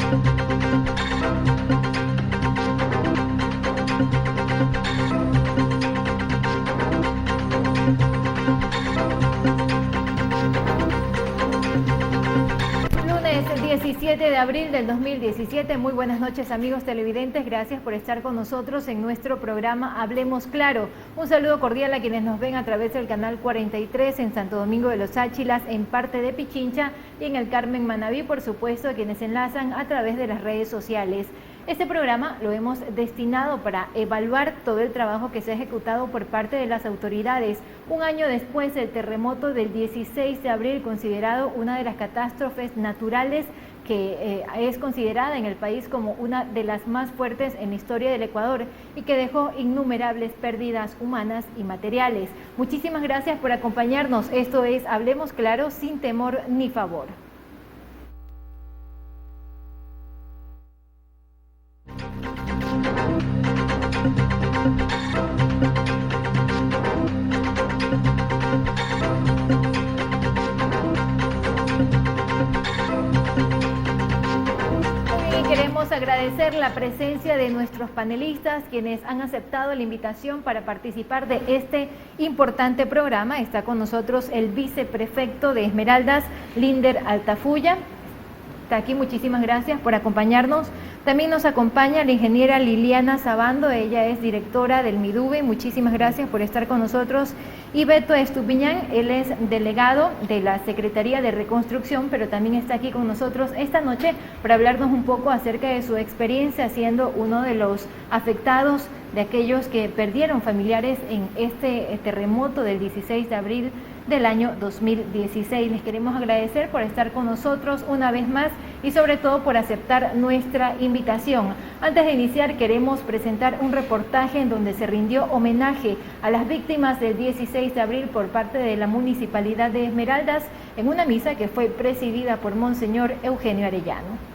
Lunes 17 de abril del 2017. Muy buenas noches, amigos televidentes. Gracias por estar con nosotros en nuestro programa Hablemos Claro. Un saludo cordial a quienes nos ven a través del canal 43 en Santo Domingo de los Áchilas, en parte de Pichincha y en el Carmen Manabí, por supuesto, a quienes se enlazan a través de las redes sociales. Este programa lo hemos destinado para evaluar todo el trabajo que se ha ejecutado por parte de las autoridades. Un año después del terremoto del 16 de abril, considerado una de las catástrofes naturales que es considerada en el país como una de las más fuertes en la historia del Ecuador y que dejó innumerables pérdidas humanas y materiales. Muchísimas gracias por acompañarnos. Esto es Hablemos Claro, sin temor ni favor. Queremos agradecer la presencia de nuestros panelistas, quienes han aceptado la invitación para participar de este importante programa. Está con nosotros el viceprefecto de Esmeraldas, Linder Altafulla. Está aquí, muchísimas gracias por acompañarnos. También nos acompaña la ingeniera Liliana Sabando, ella es directora del MIDUBE, muchísimas gracias por estar con nosotros. Y Beto Estupiñán, él es delegado de la Secretaría de Reconstrucción, pero también está aquí con nosotros esta noche para hablarnos un poco acerca de su experiencia siendo uno de los afectados, de aquellos que perdieron familiares en este terremoto del 16 de abril del año 2016. Les queremos agradecer por estar con nosotros una vez más y sobre todo por aceptar nuestra invitación. Antes de iniciar, queremos presentar un reportaje en donde se rindió homenaje a las víctimas del 16 de abril por parte de la Municipalidad de Esmeraldas en una misa que fue presidida por Monseñor Eugenio Arellano.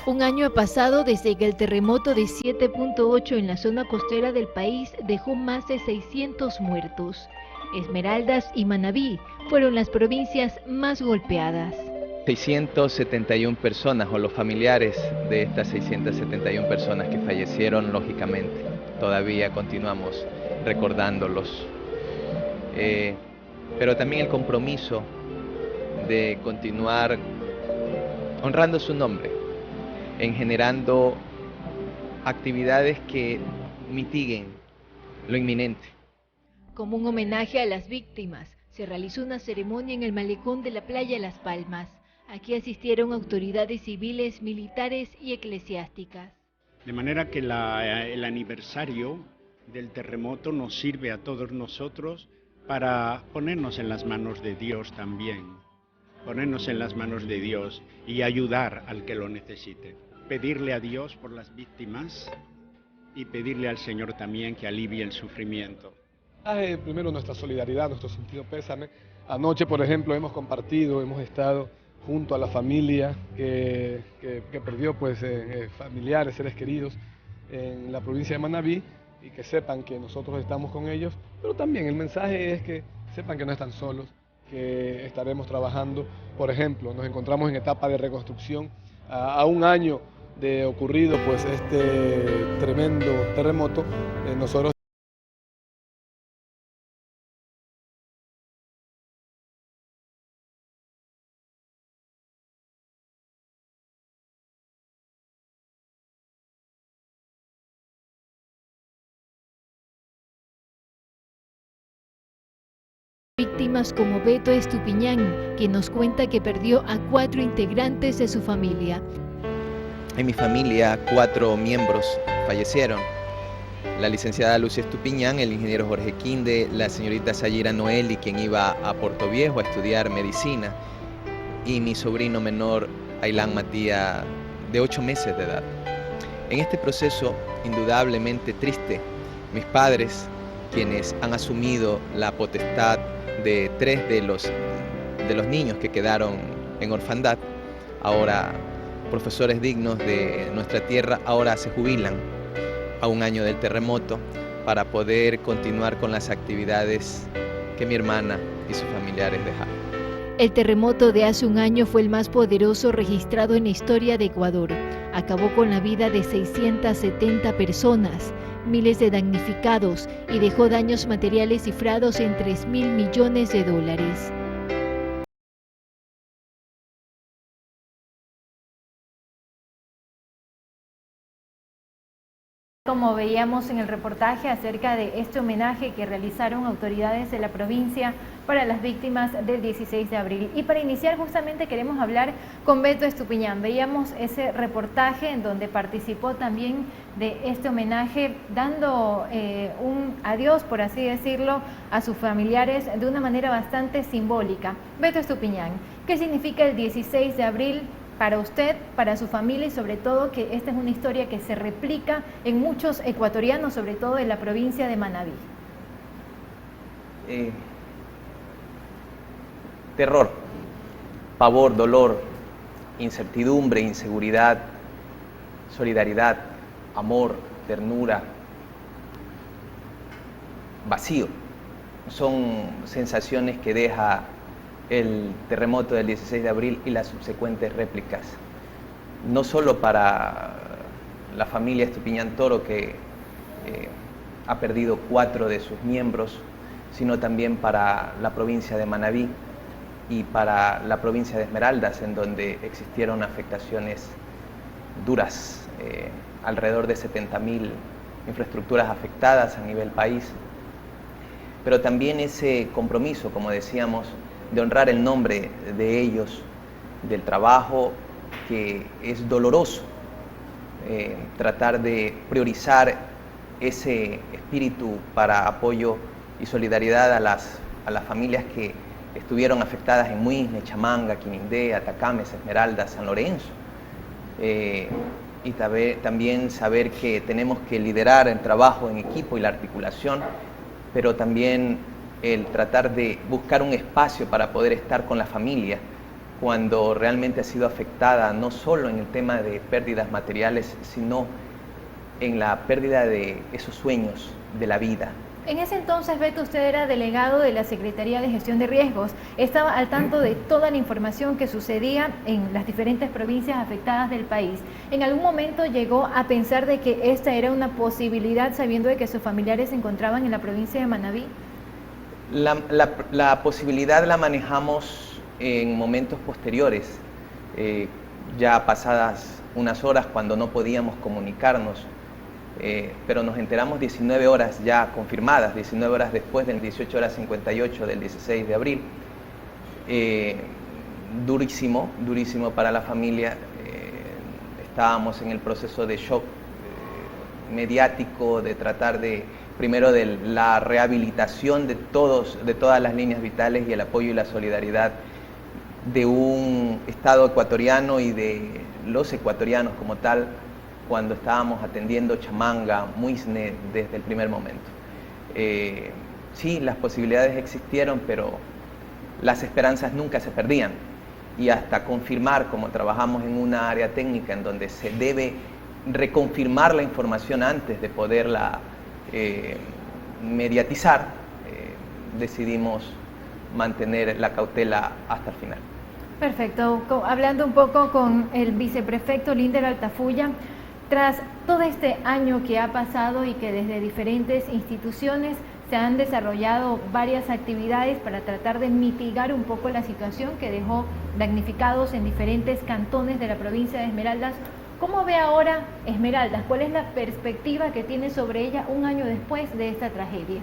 Un año ha pasado desde que el terremoto de 7.8 en la zona costera del país dejó más de 600 muertos. Esmeraldas y Manabí fueron las provincias más golpeadas. 671 personas o los familiares de estas 671 personas que fallecieron, lógicamente, todavía continuamos recordándolos. Pero también el compromiso de continuar honrando su nombre, en generando actividades que mitiguen lo inminente. Como un homenaje a las víctimas, se realizó una ceremonia en el malecón de la playa Las Palmas. Aquí asistieron autoridades civiles, militares y eclesiásticas. De manera que el aniversario del terremoto nos sirve a todos nosotros para ponernos en las manos de Dios también. Ponernos en las manos de Dios y ayudar al que lo necesite. Pedirle a Dios por las víctimas y pedirle al Señor también que alivie el sufrimiento. Primero nuestra solidaridad, nuestro sentido pésame. Anoche, por ejemplo, hemos estado junto a la familia que perdió familiares, seres queridos en la provincia de Manabí, y que sepan que nosotros estamos con ellos, pero también el mensaje es que sepan que no están solos, que estaremos trabajando. Por ejemplo, nos encontramos en etapa de reconstrucción a un año de ocurrido este tremendo terremoto. Nosotros Víctimas como Beto Estupiñán, que nos cuenta que perdió a 4 integrantes de su familia. En mi familia 4 miembros fallecieron. La licenciada Lucia Estupiñán, el ingeniero Jorge Quinde, la señorita Sayira Noeli, quien iba a Puerto Viejo a estudiar medicina, y mi sobrino menor, Ailán Matías, de 8 meses de edad. En este proceso indudablemente triste, mis padres, quienes han asumido la potestad de 3 de los niños que quedaron en orfandad, ahora profesores dignos de nuestra tierra, ahora se jubilan a un año del terremoto para poder continuar con las actividades que mi hermana y sus familiares dejaron. El terremoto de hace un año fue el más poderoso registrado en la historia de Ecuador. Acabó con la vida de 670 personas, miles de damnificados y dejó daños materiales cifrados en $3.000 millones. Como veíamos en el reportaje acerca de este homenaje que realizaron autoridades de la provincia para las víctimas del 16 de abril. Y para iniciar justamente queremos hablar con Beto Estupiñán. Veíamos ese reportaje en donde participó también de este homenaje, dando un adiós, por así decirlo, a sus familiares de una manera bastante simbólica. Beto Estupiñán, ¿qué significa el 16 de abril para usted, para su familia y sobre todo que esta es una historia que se replica en muchos ecuatorianos, sobre todo en la provincia de Manabí? Terror, pavor, dolor, incertidumbre, inseguridad, solidaridad, amor, ternura, vacío. Son sensaciones que deja el terremoto del 16 de abril y las subsecuentes réplicas, no solo para la familia Estupiñán Toro, que ha perdido 4 de sus miembros, sino también para la provincia de Manabí y para la provincia de Esmeraldas, en donde existieron afectaciones duras, alrededor de 70.000 infraestructuras afectadas a nivel país, pero también ese compromiso, como decíamos, de honrar el nombre de ellos, del trabajo que es doloroso, tratar de priorizar ese espíritu para apoyo y solidaridad a las familias que estuvieron afectadas en Muisne, Chamanga, Quinindé, Atacames, Esmeraldas, San Lorenzo. Y también saber que tenemos que liderar el trabajo en equipo y la articulación, pero también el tratar de buscar un espacio para poder estar con la familia cuando realmente ha sido afectada, no solo en el tema de pérdidas materiales, sino en la pérdida de esos sueños de la vida. En ese entonces, Beto, usted era delegado de la Secretaría de Gestión de Riesgos. Estaba al tanto de toda la información que sucedía en las diferentes provincias afectadas del país. ¿En algún momento llegó a pensar de que esta era una posibilidad, sabiendo de que sus familiares se encontraban en la provincia de Manabí? La posibilidad la manejamos en momentos posteriores, ya pasadas unas horas cuando no podíamos comunicarnos, pero nos enteramos 19 horas ya confirmadas, 19 horas después del 18:58 del 16 de abril. Durísimo para la familia. Estábamos en el proceso de shock mediático, de tratar de primero de la rehabilitación de todas las líneas vitales y el apoyo y la solidaridad de un Estado ecuatoriano y de los ecuatorianos como tal, cuando estábamos atendiendo Chamanga, Muisne desde el primer momento. Sí, las posibilidades existieron, pero las esperanzas nunca se perdían, y hasta confirmar, como trabajamos en una área técnica en donde se debe reconfirmar la información antes de poderla mediatizar, decidimos mantener la cautela hasta el final. Perfecto. Hablando un poco con el viceprefecto Linder Altafulla, tras todo este año que ha pasado y que desde diferentes instituciones se han desarrollado varias actividades para tratar de mitigar un poco la situación que dejó damnificados en diferentes cantones de la provincia de Esmeraldas, ¿cómo ve ahora Esmeraldas? ¿Cuál es la perspectiva que tiene sobre ella un año después de esta tragedia?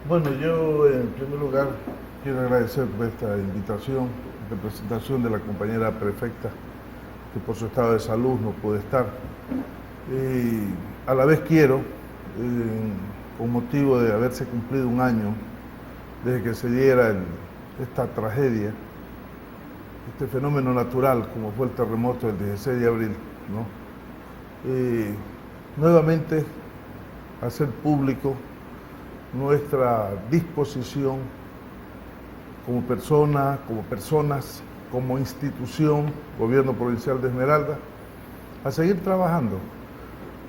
Bueno, yo en primer lugar quiero agradecer por esta invitación, representación de la compañera prefecta, que por su estado de salud no puede estar. A la vez quiero, con motivo de haberse cumplido un año desde que se diera esta tragedia, este fenómeno natural como fue el terremoto del 16 de abril, ¿no? Nuevamente hacer público nuestra disposición como persona, como personas, como institución, Gobierno Provincial de Esmeraldas, a seguir trabajando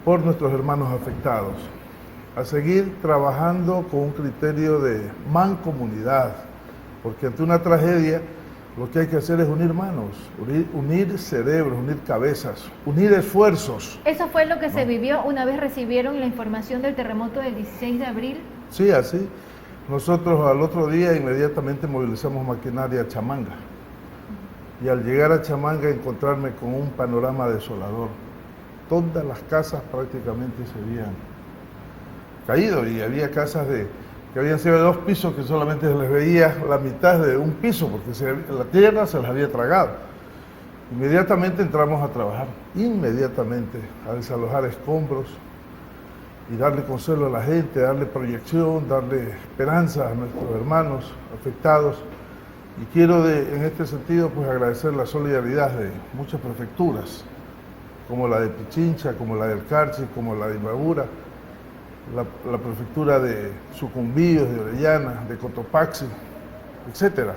por nuestros hermanos afectados, a seguir trabajando con un criterio de mancomunidad, porque ante una tragedia Lo que hay que hacer es unir manos, unir cerebros, unir cabezas, unir esfuerzos. ¿Eso fue lo que se vivió una vez recibieron la información del terremoto del 16 de abril? Sí, así. Nosotros al otro día inmediatamente movilizamos maquinaria a Chamanga. Y al llegar a Chamanga encontrarme con un panorama desolador. Todas las casas prácticamente se habían caído y había casas que habían sido de 2 pisos que solamente se les veía la mitad de un piso porque la tierra se las había tragado. Inmediatamente entramos a trabajar, inmediatamente a desalojar escombros y darle consuelo a la gente, darle proyección, darle esperanza a nuestros hermanos afectados. Y quiero en este sentido pues agradecer la solidaridad de muchas prefecturas, como la de Pichincha, como la del Carchi, como la de Imbabura, la prefectura de Sucumbíos, de Orellana, de Cotopaxi, etcétera,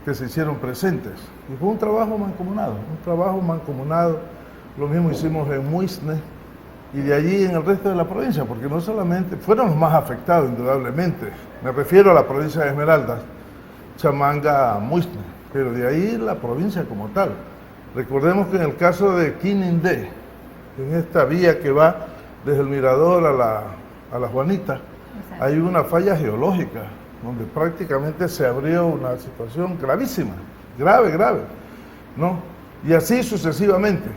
que se hicieron presentes. Y fue un trabajo mancomunado, lo mismo hicimos en Muisne y de allí en el resto de la provincia, porque no solamente fueron los más afectados, indudablemente, me refiero a la provincia de Esmeraldas, Chamanga, Muisne, pero de ahí la provincia como tal. Recordemos que en el caso de Quinindé, en esta vía que va desde el Mirador a la Juanita, exacto, hay una falla geológica, donde prácticamente se abrió una situación gravísima, grave, ¿no? Y así sucesivamente.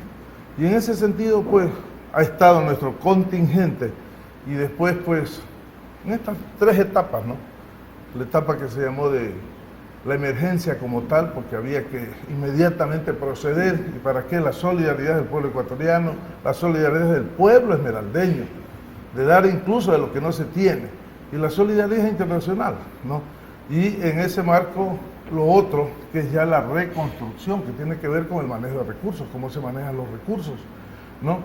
Y en ese sentido, pues, ha estado nuestro contingente, y después, pues, en estas 3 etapas, ¿no? La etapa que se llamó de la emergencia como tal, porque había que inmediatamente proceder, y para qué la solidaridad del pueblo ecuatoriano, la solidaridad del pueblo esmeraldeño, de dar incluso de lo que no se tiene, y la solidaridad internacional, ¿no? Y en ese marco, lo otro, que es ya la reconstrucción, que tiene que ver con el manejo de recursos, cómo se manejan los recursos, ¿no?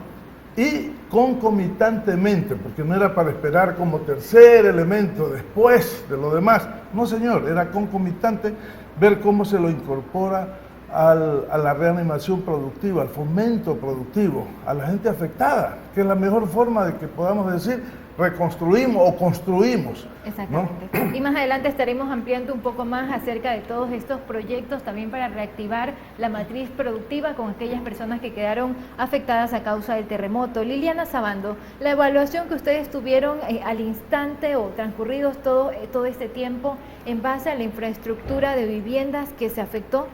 Y concomitantemente, porque no era para esperar como tercer elemento después de lo demás, no señor, era concomitante ver cómo se lo incorpora a la reanimación productiva, al fomento productivo, a la gente afectada, que es la mejor forma de que podamos decir reconstruimos o construimos. Exactamente. ¿No? Y más adelante estaremos ampliando un poco más acerca de todos estos proyectos también para reactivar la matriz productiva con aquellas personas que quedaron afectadas a causa del terremoto. Liliana Sabando, la evaluación que ustedes tuvieron al instante o transcurridos todo este tiempo en base a la infraestructura de viviendas que se afectó.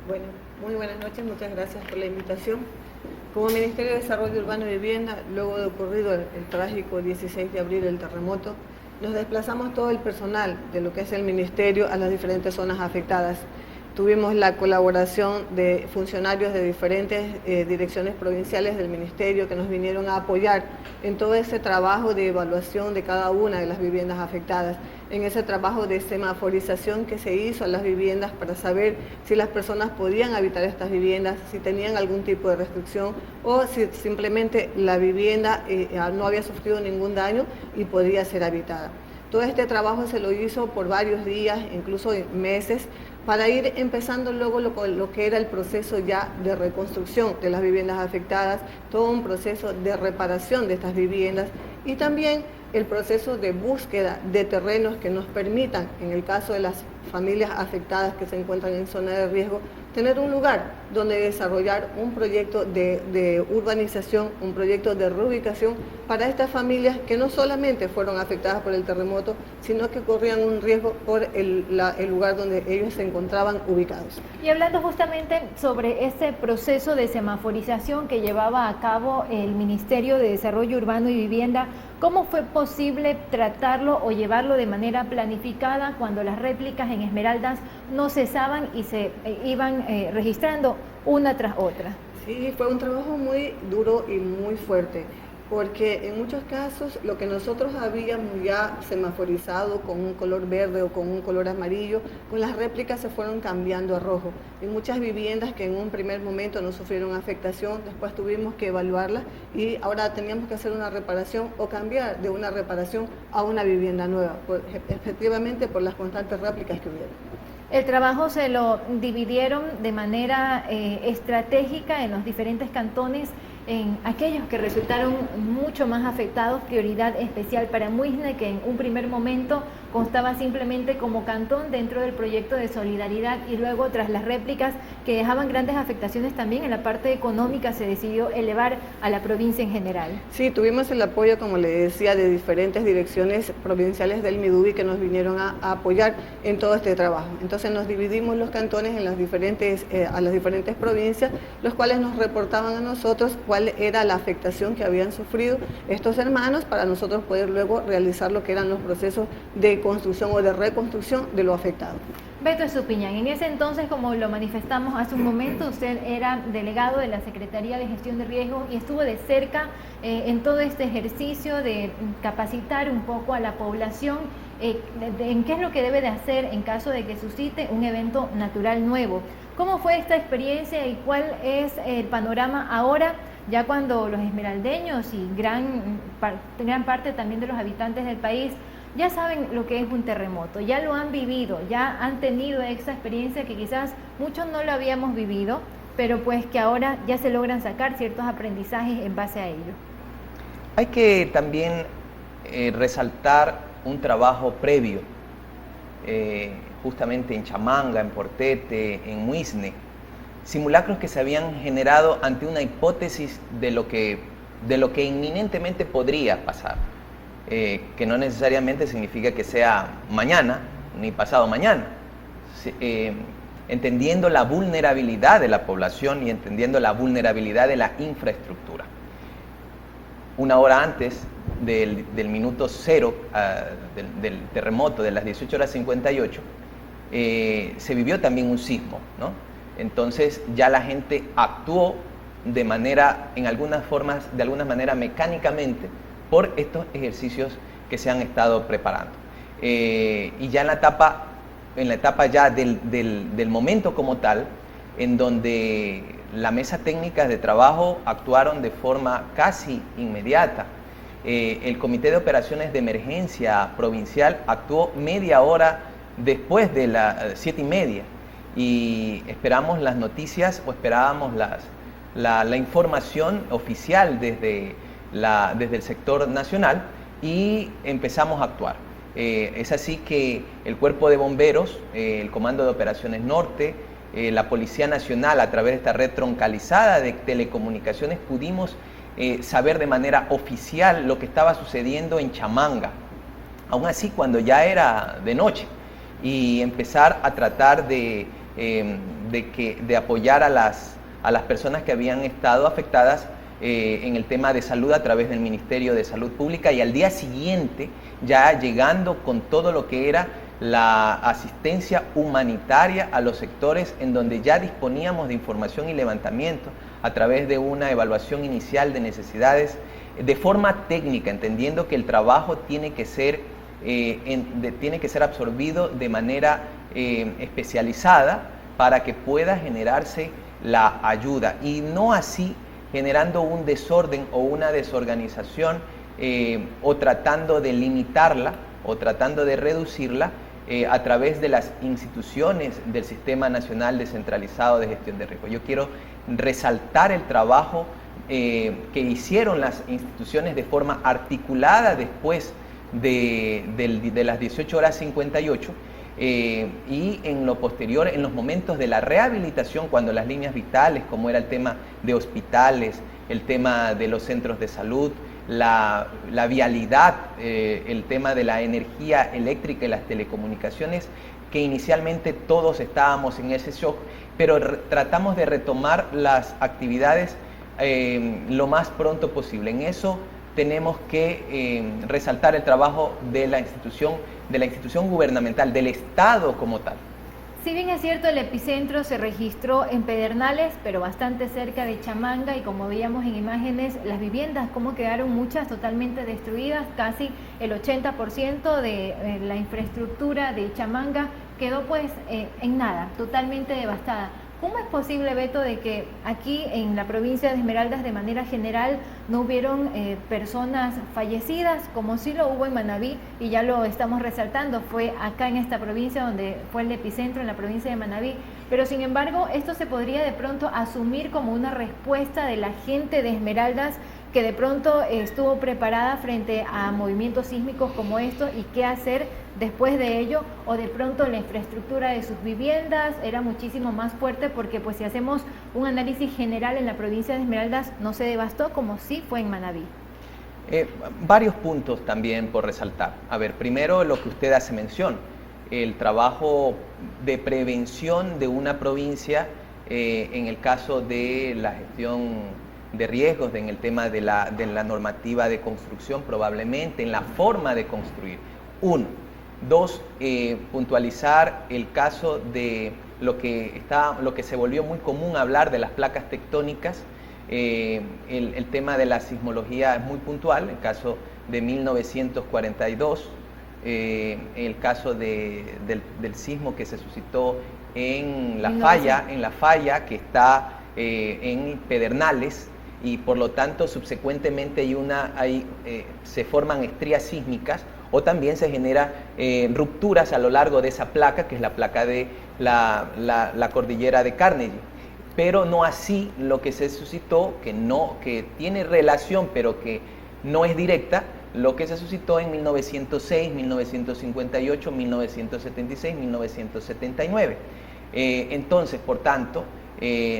Bueno, muy buenas noches, muchas gracias por la invitación. Como Ministerio de Desarrollo Urbano y Vivienda, luego de ocurrido el trágico 16 de abril del terremoto, nos desplazamos todo el personal de lo que es el Ministerio a las diferentes zonas afectadas. Tuvimos la colaboración de funcionarios de diferentes direcciones provinciales del Ministerio que nos vinieron a apoyar en todo ese trabajo de evaluación de cada una de las viviendas afectadas, en ese trabajo de semaforización que se hizo a las viviendas para saber si las personas podían habitar estas viviendas, si tenían algún tipo de restricción o si simplemente la vivienda no había sufrido ningún daño y podía ser habitada. Todo este trabajo se lo hizo por varios días, incluso meses, para ir empezando luego lo que era el proceso ya de reconstrucción de las viviendas afectadas, todo un proceso de reparación de estas viviendas y también el proceso de búsqueda de terrenos que nos permitan, en el caso de las familias afectadas que se encuentran en zona de riesgo, tener un lugar donde desarrollar un proyecto de urbanización, un proyecto de reubicación para estas familias que no solamente fueron afectadas por el terremoto, sino que corrían un riesgo por el lugar donde ellos se encontraban ubicados. Y hablando justamente sobre ese proceso de semaforización que llevaba a cabo el Ministerio de Desarrollo Urbano y Vivienda, ¿cómo fue posible tratarlo o llevarlo de manera planificada cuando las réplicas en Esmeraldas no cesaban y se iban registrando una tras otra? Sí, fue un trabajo muy duro y muy fuerte, porque en muchos casos lo que nosotros habíamos ya semaforizado con un color verde o con un color amarillo, con las réplicas se fueron cambiando a rojo. Y muchas viviendas que en un primer momento no sufrieron afectación, después tuvimos que evaluarlas y ahora teníamos que hacer una reparación o cambiar de una reparación a una vivienda nueva, efectivamente por las constantes réplicas que hubieron. El trabajo se lo dividieron de manera estratégica en los diferentes cantones en aquellos que resultaron mucho más afectados, prioridad especial para Muisne, que en un primer momento constaba simplemente como cantón dentro del proyecto de solidaridad, y luego tras las réplicas que dejaban grandes afectaciones también en la parte económica, se decidió elevar a la provincia en general. Sí, tuvimos el apoyo, como le decía, de diferentes direcciones provinciales del Midubi que nos vinieron a apoyar en todo este trabajo. Entonces nos dividimos los cantones en las diferentes, a las diferentes provincias, los cuales nos reportaban a nosotros cuál era la afectación que habían sufrido estos hermanos, para nosotros poder luego realizar lo que eran los procesos de construcción o de reconstrucción de lo afectado. Beto Estupiñán, en ese entonces, como lo manifestamos hace un momento, usted era delegado de la Secretaría de Gestión de Riesgos y estuvo de cerca en todo este ejercicio de capacitar un poco a la población en qué es lo que debe de hacer en caso de que suscite un evento natural nuevo. ¿Cómo fue esta experiencia y cuál es el panorama ahora, ya cuando los esmeraldeños y gran parte también de los habitantes del país ya saben lo que es un terremoto, ya lo han vivido, ya han tenido esa experiencia que quizás muchos no lo habíamos vivido, pero pues que ahora ya se logran sacar ciertos aprendizajes en base a ello? Hay que también resaltar un trabajo previo, justamente en Chamanga, en Portete, en Muisne, simulacros que se habían generado ante una hipótesis de lo que inminentemente podría pasar. Que no necesariamente significa que sea mañana ni pasado mañana, entendiendo la vulnerabilidad de la población y entendiendo la vulnerabilidad de la infraestructura. Una hora antes del minuto cero del terremoto de las 18:58, se vivió también un sismo, ¿no? Entonces ya la gente actuó de alguna manera mecánicamente, por estos ejercicios que se han estado preparando. Y ya en la etapa ya del momento como tal, en donde la mesa técnica de trabajo actuaron de forma casi inmediata. El Comité de Operaciones de Emergencia Provincial actuó media hora después de las 7:30, y esperamos las noticias o esperábamos la información oficial desde el sector nacional, y empezamos a actuar. Es así que el Cuerpo de Bomberos, el Comando de Operaciones Norte, la Policía Nacional, a través de esta red troncalizada de telecomunicaciones, pudimos saber de manera oficial lo que estaba sucediendo en Chamanga, aún así cuando ya era de noche, y empezar a tratar de apoyar a las personas que habían estado afectadas en el tema de salud a través del Ministerio de Salud Pública, y al día siguiente ya llegando con todo lo que era la asistencia humanitaria a los sectores en donde ya disponíamos de información y levantamiento a través de una evaluación inicial de necesidades de forma técnica, entendiendo que el trabajo tiene que ser absorbido de manera especializada para que pueda generarse la ayuda, y no así generando un desorden o una desorganización, o tratando de limitarla o tratando de reducirla a través de las instituciones del Sistema Nacional Descentralizado de Gestión de Riesgo. Yo quiero resaltar el trabajo que hicieron las instituciones de forma articulada después de las 18:58, y en lo posterior, en los momentos de la rehabilitación, cuando las líneas vitales, como era el tema de hospitales, el tema de los centros de salud, la vialidad, el tema de la energía eléctrica y las telecomunicaciones, que inicialmente todos estábamos en ese shock, pero tratamos de retomar las actividades lo más pronto posible. En eso tenemos que resaltar el trabajo de la institución gubernamental, del Estado como tal. Si bien es cierto, el epicentro se registró en Pedernales, pero bastante cerca de Chamanga, y como veíamos en imágenes, las viviendas, como quedaron muchas totalmente destruidas, casi el 80% de la infraestructura de Chamanga quedó pues en nada, totalmente devastada. ¿Cómo es posible, Beto, de que aquí en la provincia de Esmeraldas de manera general no hubieron personas fallecidas, como sí lo hubo en Manabí, y ya lo estamos resaltando, fue acá en esta provincia donde fue el epicentro, en la provincia de Manabí, pero sin embargo esto se podría de pronto asumir como una respuesta de la gente de Esmeraldas que de pronto estuvo preparada frente a movimientos sísmicos como estos y qué hacer después de ello, o de pronto la infraestructura de sus viviendas era muchísimo más fuerte, porque pues si hacemos un análisis general en la provincia de Esmeraldas no se devastó como sí fue en Manabí. Varios puntos también por resaltar. A ver, primero lo que usted hace mención, el trabajo de prevención de una provincia en el caso de la gestión de riesgos, en el tema de la normativa de construcción probablemente, en la forma de construir. Uno. Dos, puntualizar el caso de lo que se volvió muy común hablar de las placas tectónicas. El tema de la sismología es muy puntual, el caso de 1942, el caso del sismo que se suscitó en la falla que está en Pedernales, y por lo tanto subsecuentemente se forman estrías sísmicas, o también se generan rupturas a lo largo de esa placa, que es la placa de la cordillera de Carnegie. Pero no así lo que se suscitó, que tiene relación pero que no es directa, lo que se suscitó en 1906, 1958, 1976, 1979. Entonces, por tanto,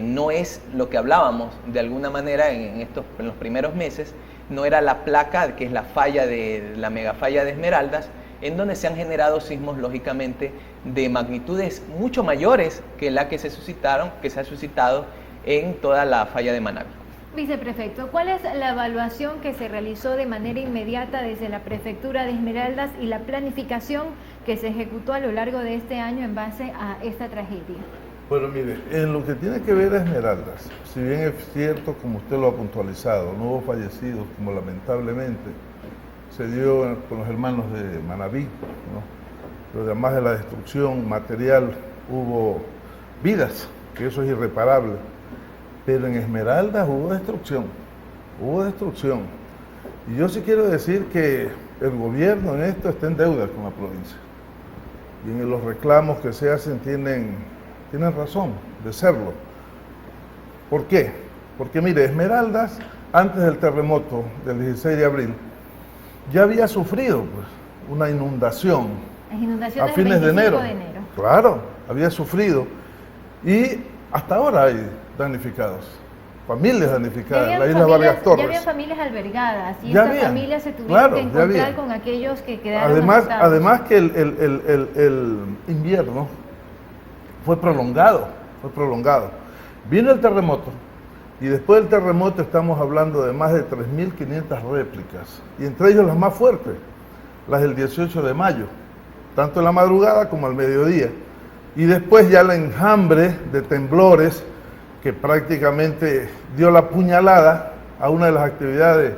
no es lo que hablábamos de alguna manera en los primeros meses, no era la placa, que es la megafalla de Esmeraldas, en donde se han generado sismos lógicamente de magnitudes mucho mayores que la que se ha suscitado en toda la falla de Manabí. Viceprefecto, ¿cuál es la evaluación que se realizó de manera inmediata desde la Prefectura de Esmeraldas y la planificación que se ejecutó a lo largo de este año en base a esta tragedia? Bueno, mire, en lo que tiene que ver a Esmeraldas, si bien es cierto, como usted lo ha puntualizado, no hubo fallecidos, como lamentablemente se dio con los hermanos de Manabí, ¿no? Pero además de la destrucción material hubo vidas, que eso es irreparable. Pero en Esmeraldas hubo destrucción. Y yo sí quiero decir que el gobierno en esto está en deuda con la provincia. Y en los reclamos que se hacen tienen razón de serlo. ¿Por qué? Porque mire, Esmeraldas, antes del terremoto del 16 de abril, ya había sufrido pues, una inundación a fines de enero. Claro, había sufrido. Y hasta ahora hay damnificados, familias damnificadas, la isla Vargas Torres. Ya había familias albergadas y estas familias se tuvieron que encontrar con aquellos que quedaron además que el invierno fue prolongado. Vino el terremoto y después del terremoto estamos hablando de más de 3.500 réplicas, y entre ellos las más fuertes, las del 18 de mayo, tanto en la madrugada como al mediodía. Y después ya el enjambre de temblores que prácticamente dio la puñalada a una de las actividades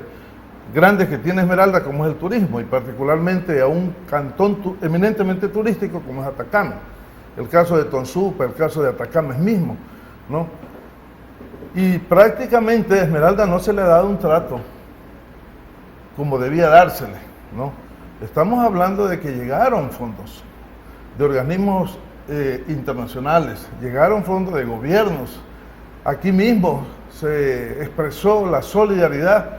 grandes que tiene Esmeralda, como es el turismo, y particularmente a un cantón eminentemente turístico como es Atacama. El caso de Tonsupa, el caso de Atacama es mismo, ¿no? Y prácticamente a Esmeralda no se le ha dado un trato como debía dársele, ¿no? Estamos hablando de que llegaron fondos de organismos internacionales, llegaron fondos de gobiernos. Aquí mismo se expresó la solidaridad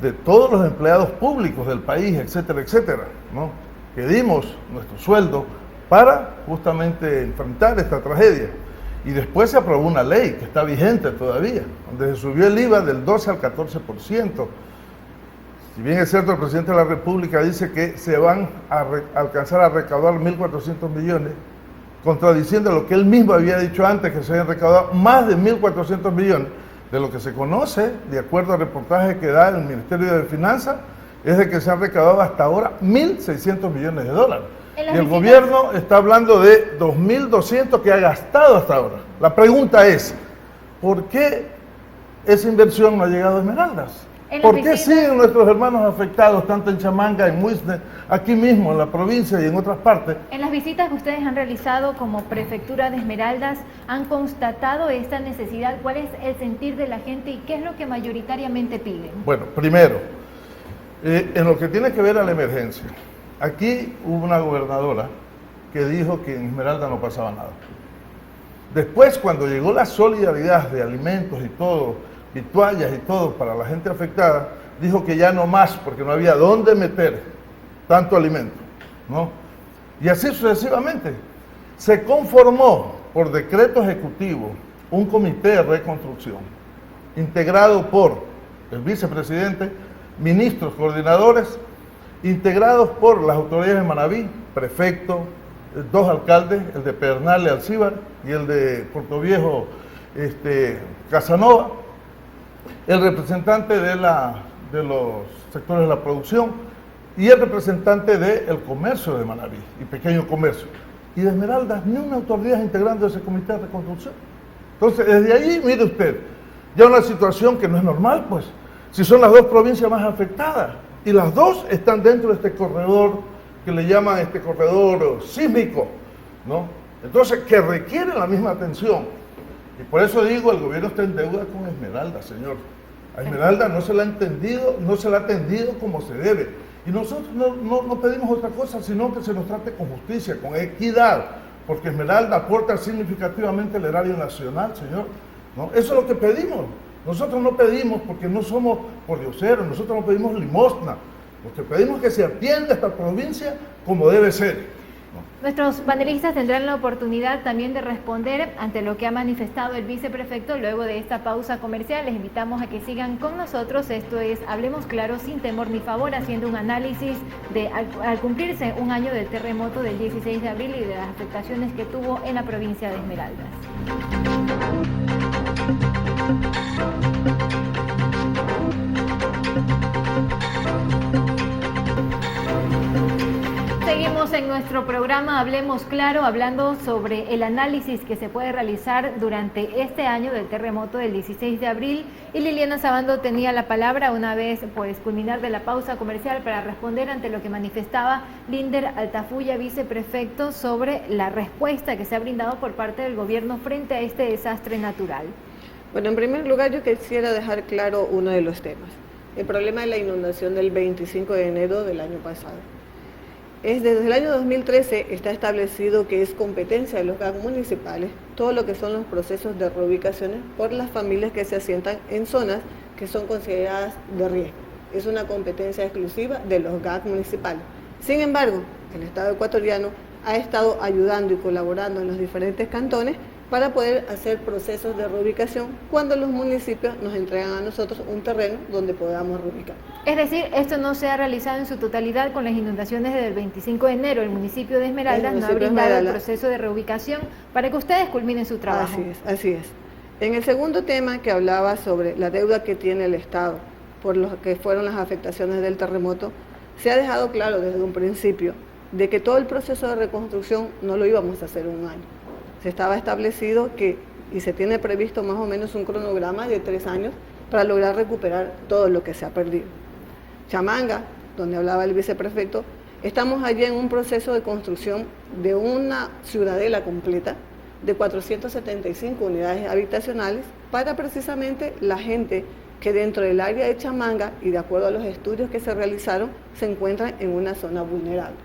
de todos los empleados públicos del país, etcétera, etcétera, ¿no? Que dimos nuestro sueldo para justamente enfrentar esta tragedia. Y después se aprobó una ley que está vigente todavía, donde se subió el IVA del 12 al 14%. Si bien es cierto, el presidente de la República dice que se van a alcanzar a recaudar 1.400 millones, contradiciendo lo que él mismo había dicho antes, que se habían recaudado más de 1.400 millones. De lo que se conoce, de acuerdo al reportaje que da el Ministerio de Finanzas, es de que se han recaudado hasta ahora 1.600 millones de dólares. Y el gobierno está hablando de 2.200 que ha gastado hasta ahora. La pregunta es, ¿por qué esa inversión no ha llegado a Esmeraldas? ¿Por qué siguen nuestros hermanos afectados, tanto en Chamanga, en Muisne, aquí mismo, en la provincia y en otras partes? En las visitas que ustedes han realizado como Prefectura de Esmeraldas, ¿han constatado esta necesidad? ¿Cuál es el sentir de la gente y qué es lo que mayoritariamente piden? Bueno, primero, en lo que tiene que ver a la emergencia, aquí hubo una gobernadora que dijo que en Esmeralda no pasaba nada. Después, cuando llegó la solidaridad de alimentos y todo, y toallas y todo para la gente afectada, dijo que ya no más, porque no había dónde meter tanto alimento, ¿no? Y así sucesivamente. Se conformó por decreto ejecutivo un comité de reconstrucción, integrado por el vicepresidente, ministros, coordinadores, integrados por las autoridades de Manabí, prefecto, 2 alcaldes, el de Pedernales, Alcíbar, y el de Puerto Viejo, Casanova, el representante de los sectores de la producción y el representante del comercio de Manabí y pequeño comercio. Y de Esmeraldas, ni una autoridad integrando ese comité de reconstrucción. Entonces, desde ahí, mire usted, ya una situación que no es normal, pues, si son las 2 provincias más afectadas y las 2 están dentro de este corredor que le llaman corredor sísmico, ¿no? Entonces, que requieren la misma atención. Y por eso digo, el gobierno está en deuda con Esmeralda, señor. A Esmeralda no se la ha entendido, no se la ha atendido como se debe. Y nosotros no pedimos otra cosa, sino que se nos trate con justicia, con equidad, porque Esmeralda aporta significativamente al erario nacional, señor, ¿no? Eso es lo que pedimos. Nosotros no pedimos porque no somos pordioseros, nosotros no pedimos limosna. Lo que pedimos es que se atienda a esta provincia como debe ser. Nuestros panelistas tendrán la oportunidad también de responder ante lo que ha manifestado el viceprefecto luego de esta pausa comercial. Les invitamos a que sigan con nosotros. Esto es Hablemos Claro, sin temor ni favor, haciendo un análisis de al cumplirse un año del terremoto del 16 de abril y de las afectaciones que tuvo en la provincia de Esmeraldas. Seguimos en nuestro programa Hablemos Claro, hablando sobre el análisis que se puede realizar durante este año del terremoto del 16 de abril. Y Liliana Sabando tenía la palabra una vez culminar de la pausa comercial para responder ante lo que manifestaba Linder Altafulla, viceprefecto, sobre la respuesta que se ha brindado por parte del gobierno frente a este desastre natural. Bueno, en primer lugar yo quisiera dejar claro uno de los temas, el problema de la inundación del 25 de enero del año pasado. Desde el año 2013 está establecido que es competencia de los GAC municipales todo lo que son los procesos de reubicaciones por las familias que se asientan en zonas que son consideradas de riesgo. Es una competencia exclusiva de los GAC municipales. Sin embargo, el Estado ecuatoriano ha estado ayudando y colaborando en los diferentes cantones para poder hacer procesos de reubicación cuando los municipios nos entregan a nosotros un terreno donde podamos reubicar. Es decir, esto no se ha realizado en su totalidad con las inundaciones del 25 de enero. El municipio de Esmeraldas no ha brindado el proceso de reubicación para que ustedes culminen su trabajo. Así es. En el segundo tema que hablaba sobre la deuda que tiene el Estado por lo que fueron las afectaciones del terremoto, se ha dejado claro desde un principio de que todo el proceso de reconstrucción no lo íbamos a hacer en un año. Se estaba establecido y se tiene previsto más o menos un cronograma de 3 años para lograr recuperar todo lo que se ha perdido. Chamanga, donde hablaba el viceprefecto, estamos allí en un proceso de construcción de una ciudadela completa de 475 unidades habitacionales para precisamente la gente que dentro del área de Chamanga y de acuerdo a los estudios que se realizaron se encuentran en una zona vulnerable.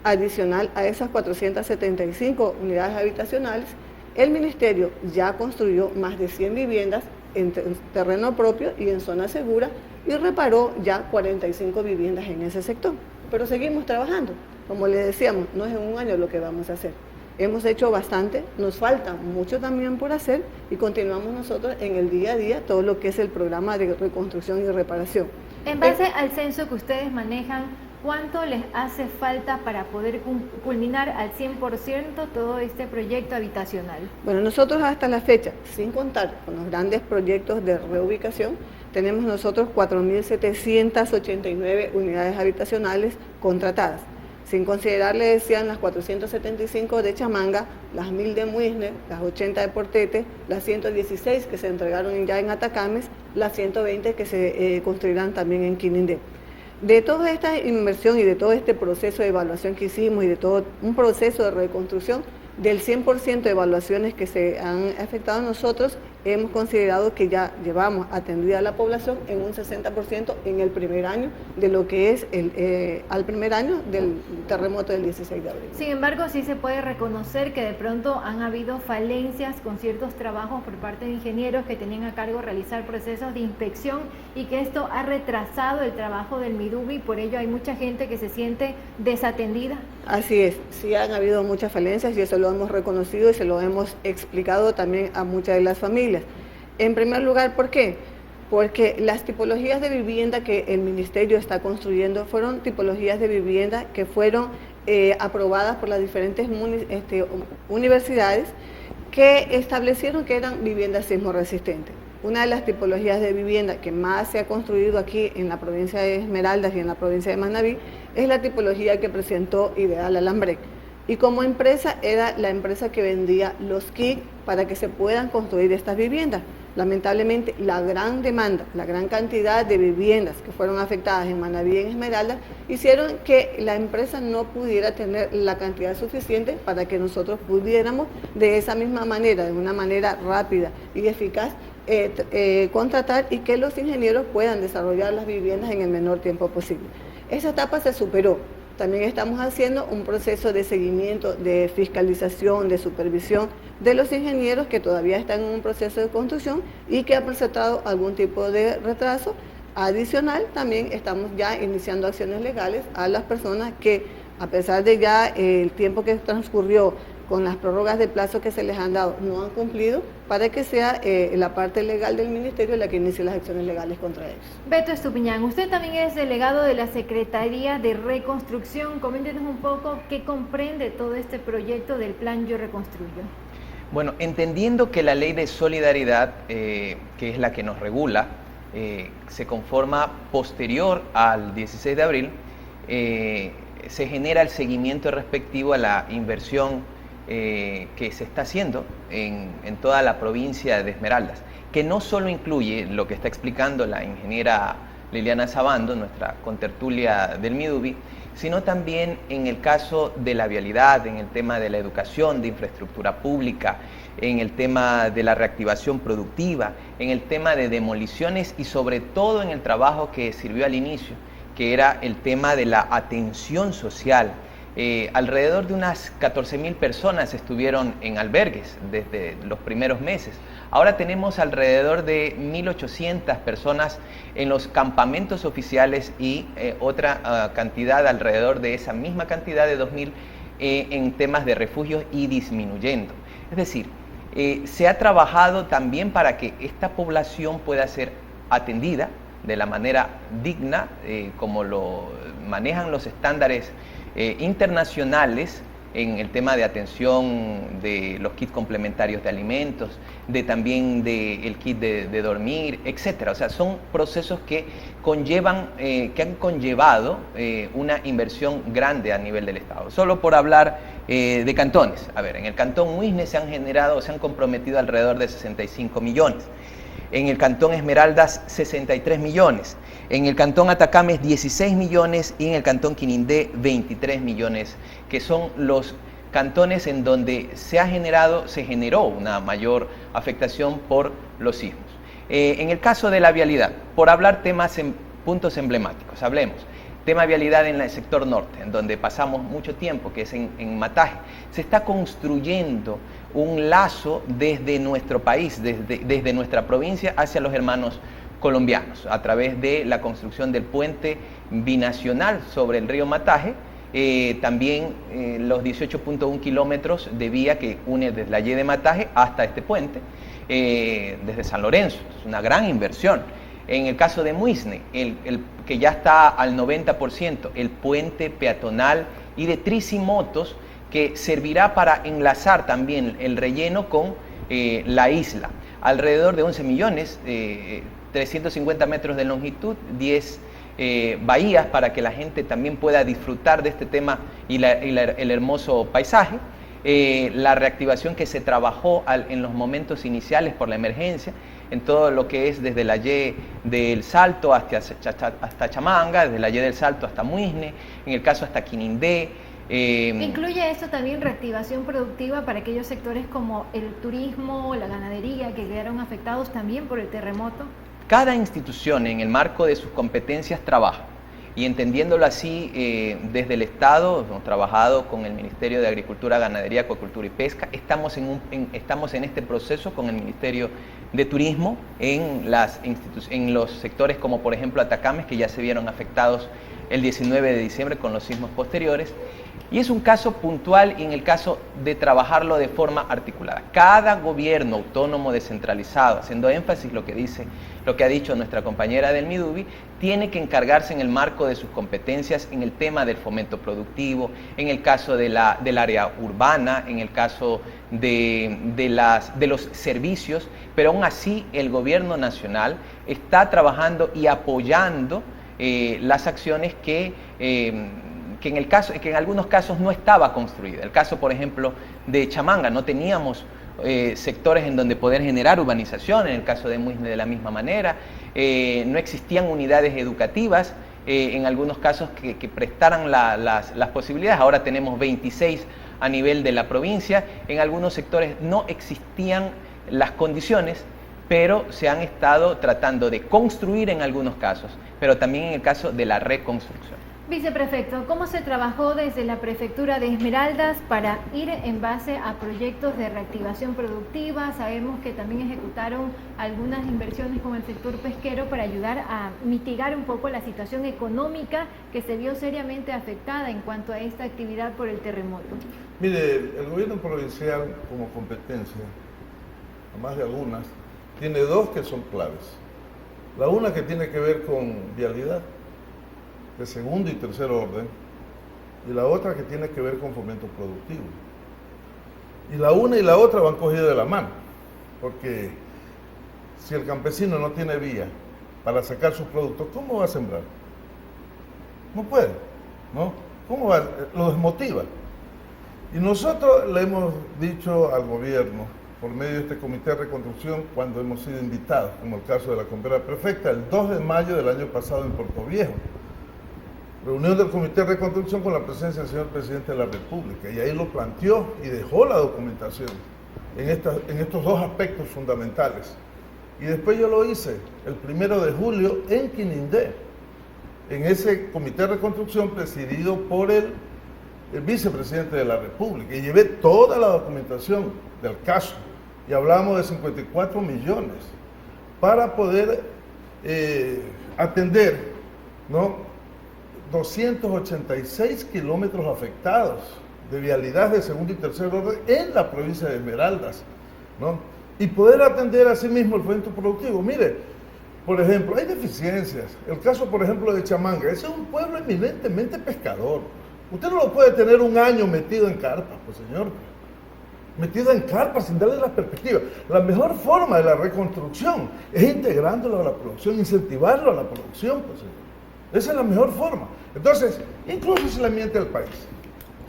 Adicional a esas 475 unidades habitacionales, el Ministerio ya construyó más de 100 viviendas en terreno propio y en zona segura y reparó ya 45 viviendas en ese sector. Pero seguimos trabajando. Como les decíamos, no es en un año lo que vamos a hacer. Hemos hecho bastante, nos falta mucho también por hacer y continuamos nosotros en el día a día todo lo que es el programa de reconstrucción y reparación. En base al censo que ustedes manejan, ¿cuánto les hace falta para poder culminar al 100% todo este proyecto habitacional? Bueno, nosotros hasta la fecha, sin contar con los grandes proyectos de reubicación, tenemos nosotros 4.789 unidades habitacionales contratadas. sin considerar, le decían, las 475 de Chamanga, las 1000 de Muisne, las 80 de Portete, las 116 que se entregaron ya en Atacames, las 120 que se construirán también en Quinindé. De toda esta inversión y de todo este proceso de evaluación que hicimos y de todo un proceso de reconstrucción, del 100% de evaluaciones que se han afectado a nosotros, hemos considerado que ya llevamos atendida a la población en un 60% en el primer año de lo que es al primer año del terremoto del 16 de abril. Sin embargo, sí se puede reconocer que de pronto han habido falencias con ciertos trabajos por parte de ingenieros que tenían a cargo realizar procesos de inspección y que esto ha retrasado el trabajo del Midubi, por ello hay mucha gente que se siente desatendida. Así es, sí han habido muchas falencias y eso lo hemos reconocido y se lo hemos explicado también a muchas de las familias. En primer lugar, ¿por qué? Porque las tipologías de vivienda que el Ministerio está construyendo fueron tipologías de vivienda que fueron aprobadas por las diferentes universidades que establecieron que eran viviendas sismo resistentes. Una de las tipologías de vivienda que más se ha construido aquí en la provincia de Esmeraldas y en la provincia de Manabí es la tipología que presentó Ideal Alambrec. Y como empresa era la empresa que vendía los kits para que se puedan construir estas viviendas. Lamentablemente la gran demanda, la gran cantidad de viviendas que fueron afectadas en Manabí y en Esmeraldas hicieron que la empresa no pudiera tener la cantidad suficiente para que nosotros pudiéramos de esa misma manera, de una manera rápida y eficaz, contratar y que los ingenieros puedan desarrollar las viviendas en el menor tiempo posible. Esa etapa se superó. También estamos haciendo un proceso de seguimiento, de fiscalización, de supervisión de los ingenieros que todavía están en un proceso de construcción y que han presentado algún tipo de retraso. Adicional, también estamos ya iniciando acciones legales a las personas que, a pesar de ya el tiempo que transcurrió con las prórrogas de plazo que se les han dado, no han cumplido, para que sea la parte legal del Ministerio la que inicie las acciones legales contra ellos. Beto Estupiñán, usted también es delegado de la Secretaría de Reconstrucción. Coméntenos un poco qué comprende todo este proyecto del Plan Yo Reconstruyo. Bueno, entendiendo que la Ley de Solidaridad, que es la que nos regula, se conforma posterior al 16 de abril, se genera el seguimiento respectivo a la inversión que se está haciendo en toda la provincia de Esmeraldas, que no solo incluye lo que está explicando la ingeniera Liliana Sabando, nuestra contertulia del Midubi, sino también en el caso de la vialidad, en el tema de la educación, de infraestructura pública, en el tema de la reactivación productiva, en el tema de demoliciones y sobre todo en el trabajo que sirvió al inicio, que era el tema de la atención social. Alrededor de unas 14.000 personas estuvieron en albergues desde los primeros meses. Ahora tenemos alrededor de 1.800 personas en los campamentos oficiales y otra cantidad, alrededor de esa misma cantidad de 2.000 en temas de refugios y disminuyendo. Es decir, se ha trabajado también para que esta población pueda ser atendida de la manera digna, como lo manejan los estándares internacionales en el tema de atención de los kits complementarios de alimentos, también del kit de dormir, etcétera. O sea, son procesos que han conllevado una inversión grande a nivel del Estado. Solo por hablar de cantones. A ver, en el cantón Muisne se han comprometido alrededor de 65 millones. En el cantón Esmeraldas, 63 millones. En el cantón Atacames, 16 millones. Y en el cantón Quinindé, 23 millones, que son los cantones en donde se generó una mayor afectación por los sismos. En el caso de la vialidad, por hablar puntos emblemáticos, hablemos. Tema vialidad en el sector norte, en donde pasamos mucho tiempo, que es en Mataje. Se está construyendo un lazo desde nuestro país, desde nuestra provincia hacia los hermanos colombianos, a través de la construcción del puente binacional sobre el río Mataje, también los 18.1 kilómetros de vía que une desde la Y de Mataje hasta este puente, desde San Lorenzo. Es una gran inversión. En el caso de Muisne, que ya está al 90%, el puente peatonal y de tricimotos que servirá para enlazar también el relleno con la isla. Alrededor de 11 millones, 350 metros de longitud, 10 bahías para que la gente también pueda disfrutar de este tema y el hermoso paisaje. La reactivación que se trabajó en los momentos iniciales por la emergencia, en todo lo que es desde la Y del Salto hasta Chamanga, desde la Y del Salto hasta Muisne, en el caso hasta Quinindé. ¿Incluye esto también reactivación productiva para aquellos sectores como el turismo, la ganadería, que quedaron afectados también por el terremoto? Cada institución en el marco de sus competencias trabaja. Y entendiéndolo así, desde el Estado, hemos trabajado con el Ministerio de Agricultura, Ganadería, Acuacultura y Pesca, estamos en este proceso con el Ministerio de Turismo en los sectores como por ejemplo Atacames, que ya se vieron afectados el 19 de diciembre con los sismos posteriores. Y es un caso puntual y en el caso de trabajarlo de forma articulada. Cada gobierno autónomo descentralizado, haciendo énfasis lo que ha dicho nuestra compañera del MIDUBI, tiene que encargarse en el marco de sus competencias en el tema del fomento productivo, en el caso del área urbana, en el caso de los servicios, pero aún así el gobierno nacional está trabajando y apoyando las acciones que en algunos casos no estaba construida. El caso, por ejemplo, de Chamanga, no teníamos sectores en donde poder generar urbanización, en el caso de Muisne de la misma manera, no existían unidades educativas, en algunos casos que prestaran las posibilidades. Ahora tenemos 26 a nivel de la provincia, en algunos sectores no existían las condiciones, pero se han estado tratando de construir en algunos casos, pero también en el caso de la reconstrucción. Viceprefecto, ¿cómo se trabajó desde la Prefectura de Esmeraldas para ir en base a proyectos de reactivación productiva? Sabemos que también ejecutaron algunas inversiones con el sector pesquero para ayudar a mitigar un poco la situación económica que se vio seriamente afectada en cuanto a esta actividad por el terremoto. Mire, el gobierno provincial como competencia, además de algunas, tiene dos que son claves. La una que tiene que ver con vialidad, de segundo y tercer orden, y la otra que tiene que ver con fomento productivo. Y la una y la otra van cogidas de la mano, porque si el campesino no tiene vía para sacar sus productos, ¿cómo va a sembrar? No puede, ¿no? ¿Cómo va? Lo desmotiva. Y nosotros le hemos dicho al gobierno, por medio de este comité de reconstrucción, cuando hemos sido invitados, como el caso de la compañera prefecta, el 2 de mayo del año pasado en Puerto Viejo, reunión del Comité de Reconstrucción con la presencia del señor Presidente de la República, y ahí lo planteó y dejó la documentación en estos dos aspectos fundamentales. Y después yo lo hice el 1 de julio en Quinindé, en ese Comité de Reconstrucción presidido por el Vicepresidente de la República, y llevé toda la documentación del caso, y hablamos de 54 millones para poder atender, ¿no?, 286 kilómetros afectados de vialidad de segundo y tercer orden en la provincia de Esmeraldas, ¿no? Y poder atender así mismo el fomento productivo. Mire, por ejemplo, hay deficiencias. El caso, por ejemplo, de Chamanga, ese es un pueblo eminentemente pescador. Usted no lo puede tener un año metido en carpas, pues señor, metido en carpas sin darle la perspectiva. La mejor forma de la reconstrucción es integrándolo a la producción, incentivarlo a la producción, pues señor. Esa es la mejor forma. Entonces, incluso se le miente al país.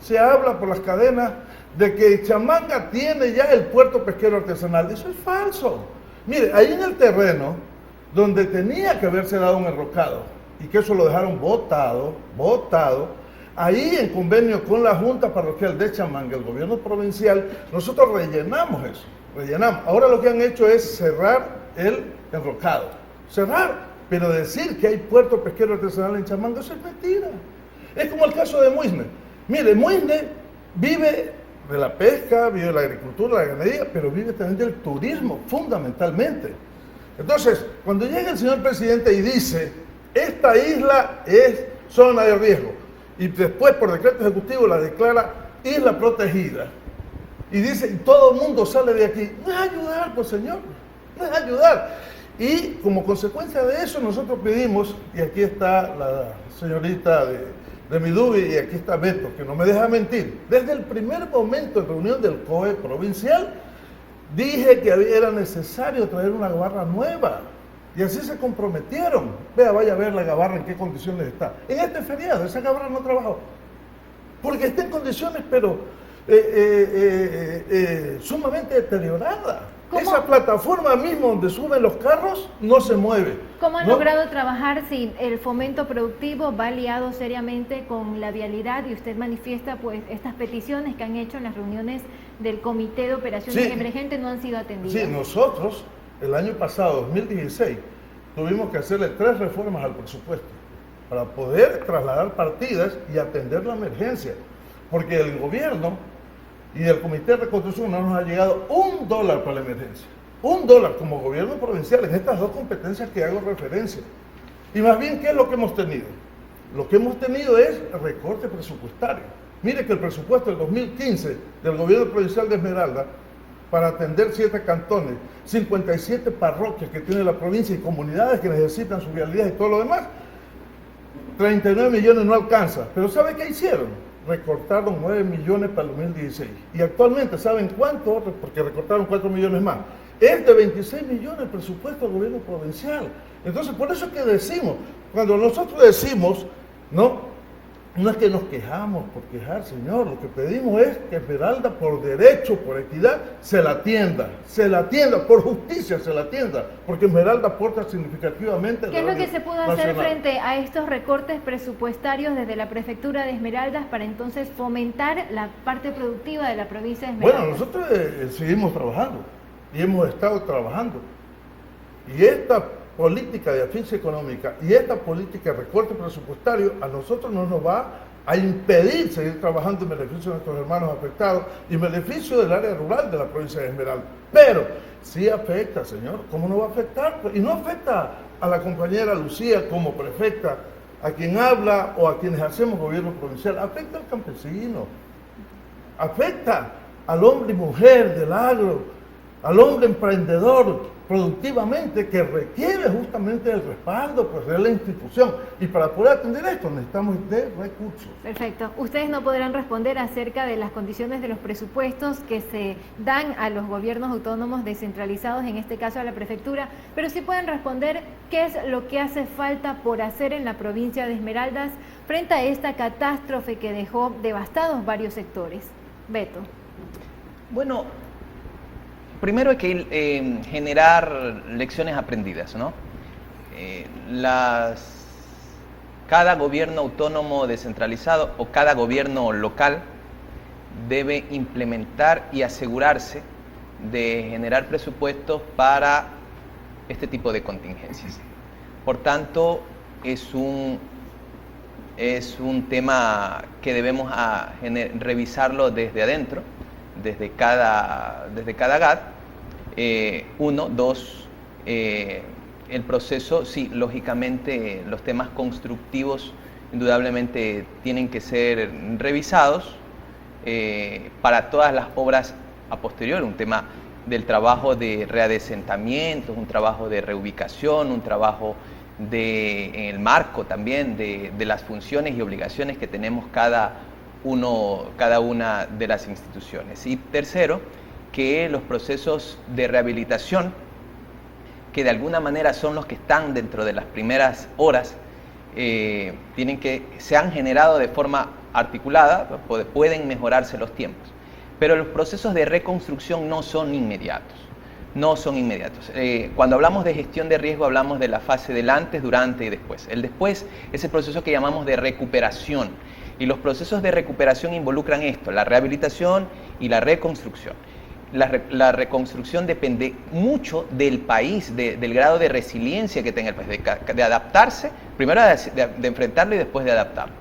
Se habla por las cadenas de que Chamanga tiene ya el puerto pesquero artesanal. Eso es falso. Mire, ahí en el terreno, donde tenía que haberse dado un enrocado, y que eso lo dejaron botado, ahí en convenio con la Junta Parroquial de Chamanga, el gobierno provincial, nosotros rellenamos eso, rellenamos. Ahora lo que han hecho es cerrar el enrocado. Cerrar. Pero decir que hay puerto pesquero artesanal en Chamanga, eso es mentira. Es como el caso de Muisne. Mire, Muisne vive de la pesca, vive de la agricultura, la ganadería, pero vive también del turismo, fundamentalmente. Entonces, cuando llega el señor presidente y dice, esta isla es zona de riesgo, y después por decreto ejecutivo la declara isla protegida, y dice, y todo el mundo sale de aquí, no es ayudar, pues señor, no es ayudar. Y como consecuencia de eso nosotros pedimos, y aquí está la señorita de MIDUBI y aquí está Beto, que no me deja mentir, desde el primer momento en reunión del COE provincial, dije que era necesario traer una barra nueva, Y así se comprometieron. Vea, vaya a ver la gabarra en qué condiciones está. En este feriado, esa gabarra no trabajó. Porque está en condiciones, pero sumamente deteriorada. ¿Cómo? Esa plataforma mismo donde suben los carros no se mueve. ¿Cómo han ¿no? logrado trabajar si el fomento productivo va liado seriamente con la vialidad y usted manifiesta pues estas peticiones que han hecho en las reuniones del Comité de Operaciones Emergentes no han sido atendidas? Sí, nosotros el año pasado, 2016, tuvimos que hacerle 3 reformas al presupuesto para poder trasladar partidas y atender la emergencia, porque el gobierno y el Comité de Reconstrucción no nos ha llegado $1 para la emergencia. $1 como gobierno provincial en estas 2 competencias que hago referencia. Y más bien, ¿qué es lo que hemos tenido? Lo que hemos tenido es recorte presupuestario. Mire que el presupuesto del 2015 del gobierno provincial de Esmeralda, para atender 7 cantones, 57 parroquias que tiene la provincia y comunidades que necesitan su vialidad y todo lo demás, 39 millones no alcanza. Pero ¿sabe qué hicieron? Recortaron 9 millones para el 2016. Y actualmente, ¿saben cuánto? Porque recortaron 4 millones más. Es de 26 millones el presupuesto del gobierno provincial. Entonces, por eso es que decimos, cuando nosotros decimos, no es que nos quejamos por quejar, señor. Lo que pedimos es que Esmeralda, por derecho, por equidad, se la atienda, por justicia se la atienda, porque Esmeralda aporta significativamente. ¿Qué es lo que se pudo hacer frente a estos recortes presupuestarios desde la Prefectura de Esmeraldas para entonces fomentar la parte productiva de la provincia de Esmeraldas? Bueno, nosotros seguimos trabajando y hemos estado trabajando. Y esta política de asfixia económica y esta política de recorte presupuestario a nosotros no nos va a impedir seguir trabajando en beneficio de nuestros hermanos afectados y en beneficio del área rural de la provincia de Esmeralda. Pero sí afecta, señor. ¿Cómo no va a afectar? Y no afecta a la compañera Lucía como prefecta, a quien habla o a quienes hacemos gobierno provincial. Afecta al campesino, afecta al hombre y mujer del agro, al hombre emprendedor productivamente, que requiere justamente el respaldo pues, de la institución. Y para poder atender esto necesitamos de recursos. Perfecto. Ustedes no podrán responder acerca de las condiciones de los presupuestos que se dan a los gobiernos autónomos descentralizados, en este caso a la prefectura, pero sí pueden responder qué es lo que hace falta por hacer en la provincia de Esmeraldas frente a esta catástrofe que dejó devastados varios sectores. Beto. Bueno, primero hay que generar lecciones aprendidas, ¿no? Cada gobierno autónomo descentralizado o cada gobierno local debe implementar y asegurarse de generar presupuestos para este tipo de contingencias. Por tanto, es un tema que debemos revisarlo desde adentro, desde cada GAT. 1, 2, el proceso, sí, lógicamente los temas constructivos indudablemente tienen que ser revisados para todas las obras a posteriori, un tema del trabajo de readesentamiento, un trabajo de reubicación, un trabajo en el marco también de las funciones y obligaciones que tenemos cada una de las instituciones. Y tercero, que los procesos de rehabilitación, que de alguna manera son los que están dentro de las primeras horas, se han generado de forma articulada, pueden mejorarse los tiempos. Pero los procesos de reconstrucción no son inmediatos. Cuando hablamos de gestión de riesgo, hablamos de la fase del antes, durante y después. El después es el proceso que llamamos de recuperación. Y los procesos de recuperación involucran esto, la rehabilitación y la reconstrucción. La reconstrucción depende mucho del país, del grado de resiliencia que tenga el país, de adaptarse, primero de enfrentarlo y después de adaptarlo.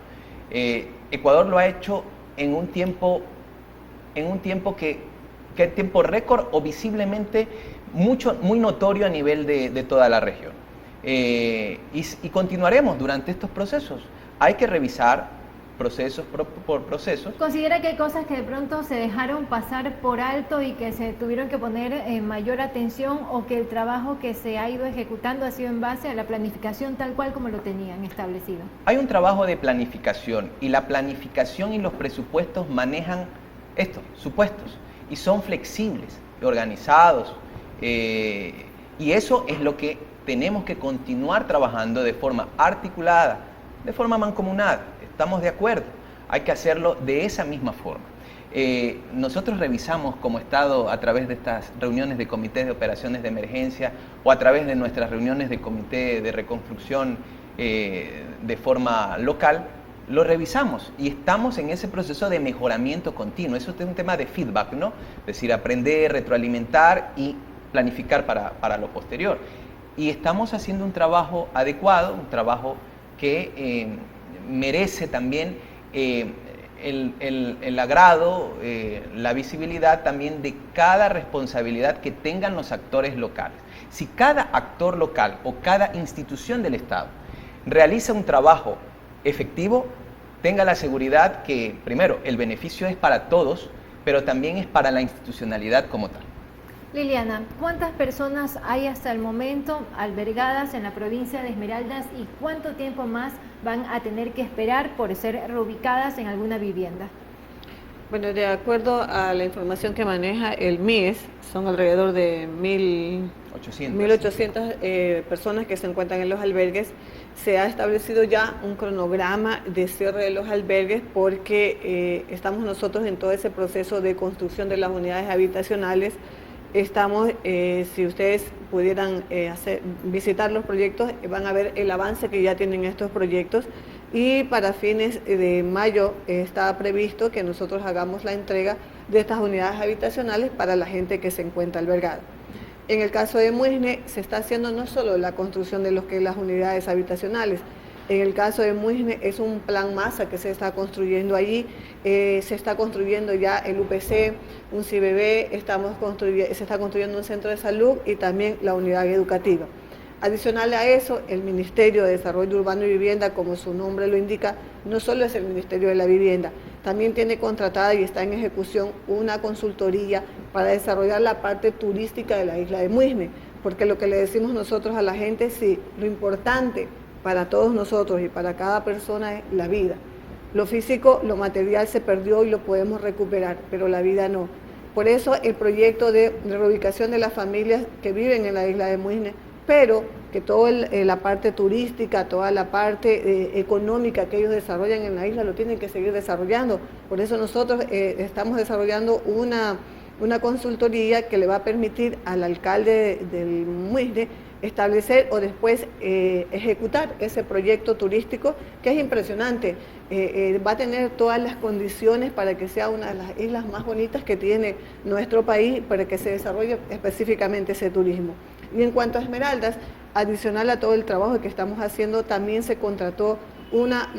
Ecuador lo ha hecho en un tiempo que es tiempo récord o visiblemente muy notorio a nivel de toda la región. Y continuaremos durante estos procesos. Hay que revisar procesos por procesos. ¿Considera que hay cosas que de pronto se dejaron pasar por alto y que se tuvieron que poner en mayor atención, o que el trabajo que se ha ido ejecutando ha sido en base a la planificación tal cual como lo tenían establecido? Hay un trabajo de planificación, y la planificación y los presupuestos manejan supuestos, y son flexibles, organizados, Y eso es lo que tenemos que continuar trabajando de forma articulada, de forma mancomunada. Estamos de acuerdo, hay que hacerlo de esa misma forma. Nosotros revisamos como Estado a través de estas reuniones de comités de operaciones de emergencia o a través de nuestras reuniones de comité de reconstrucción de forma local, lo revisamos y estamos en ese proceso de mejoramiento continuo. Eso es un tema de feedback, ¿no? Es decir, aprender, retroalimentar y planificar para lo posterior. Y estamos haciendo un trabajo adecuado, un trabajo que merece también el agrado, la visibilidad también de cada responsabilidad que tengan los actores locales. Si cada actor local o cada institución del Estado realiza un trabajo efectivo, tenga la seguridad que, primero, el beneficio es para todos, pero también es para la institucionalidad como tal. Liliana, ¿cuántas personas hay hasta el momento albergadas en la provincia de Esmeraldas y cuánto tiempo más van a tener que esperar por ser reubicadas en alguna vivienda? Bueno, de acuerdo a la información que maneja el MIES, son alrededor de 1.800 personas que se encuentran en los albergues. Se ha establecido ya un cronograma de cierre de los albergues porque estamos nosotros en todo ese proceso de construcción de las unidades habitacionales. Estamos, si ustedes pudieran visitar los proyectos, van a ver el avance que ya tienen estos proyectos y para fines de mayo está previsto que nosotros hagamos la entrega de estas unidades habitacionales para la gente que se encuentra albergada. En el caso de Muisne se está haciendo no solo la construcción de lo que es las unidades habitacionales. En el caso de Muisne es un plan masa que se está construyendo allí, se está construyendo ya el UPC, un CBB, se está construyendo un centro de salud y también la unidad educativa. Adicional a eso, el Ministerio de Desarrollo Urbano y Vivienda, como su nombre lo indica, no solo es el Ministerio de la Vivienda, también tiene contratada y está en ejecución una consultoría para desarrollar la parte turística de la isla de Muisne, porque lo que le decimos nosotros a la gente, sí, lo importante para todos nosotros y para cada persona es la vida. Lo físico, lo material se perdió y lo podemos recuperar, pero la vida no. Por eso el proyecto de reubicación de las familias que viven en la isla de Muisne, pero que toda la parte turística, toda la parte económica que ellos desarrollan en la isla lo tienen que seguir desarrollando. Por eso nosotros estamos desarrollando una consultoría que le va a permitir al alcalde del Muisne establecer o después ejecutar ese proyecto turístico que es impresionante. Va a tener todas las condiciones para que sea una de las islas más bonitas que tiene nuestro país, para que se desarrolle específicamente ese turismo. Y en cuanto a Esmeraldas, adicional a todo el trabajo que estamos haciendo, también se contrató una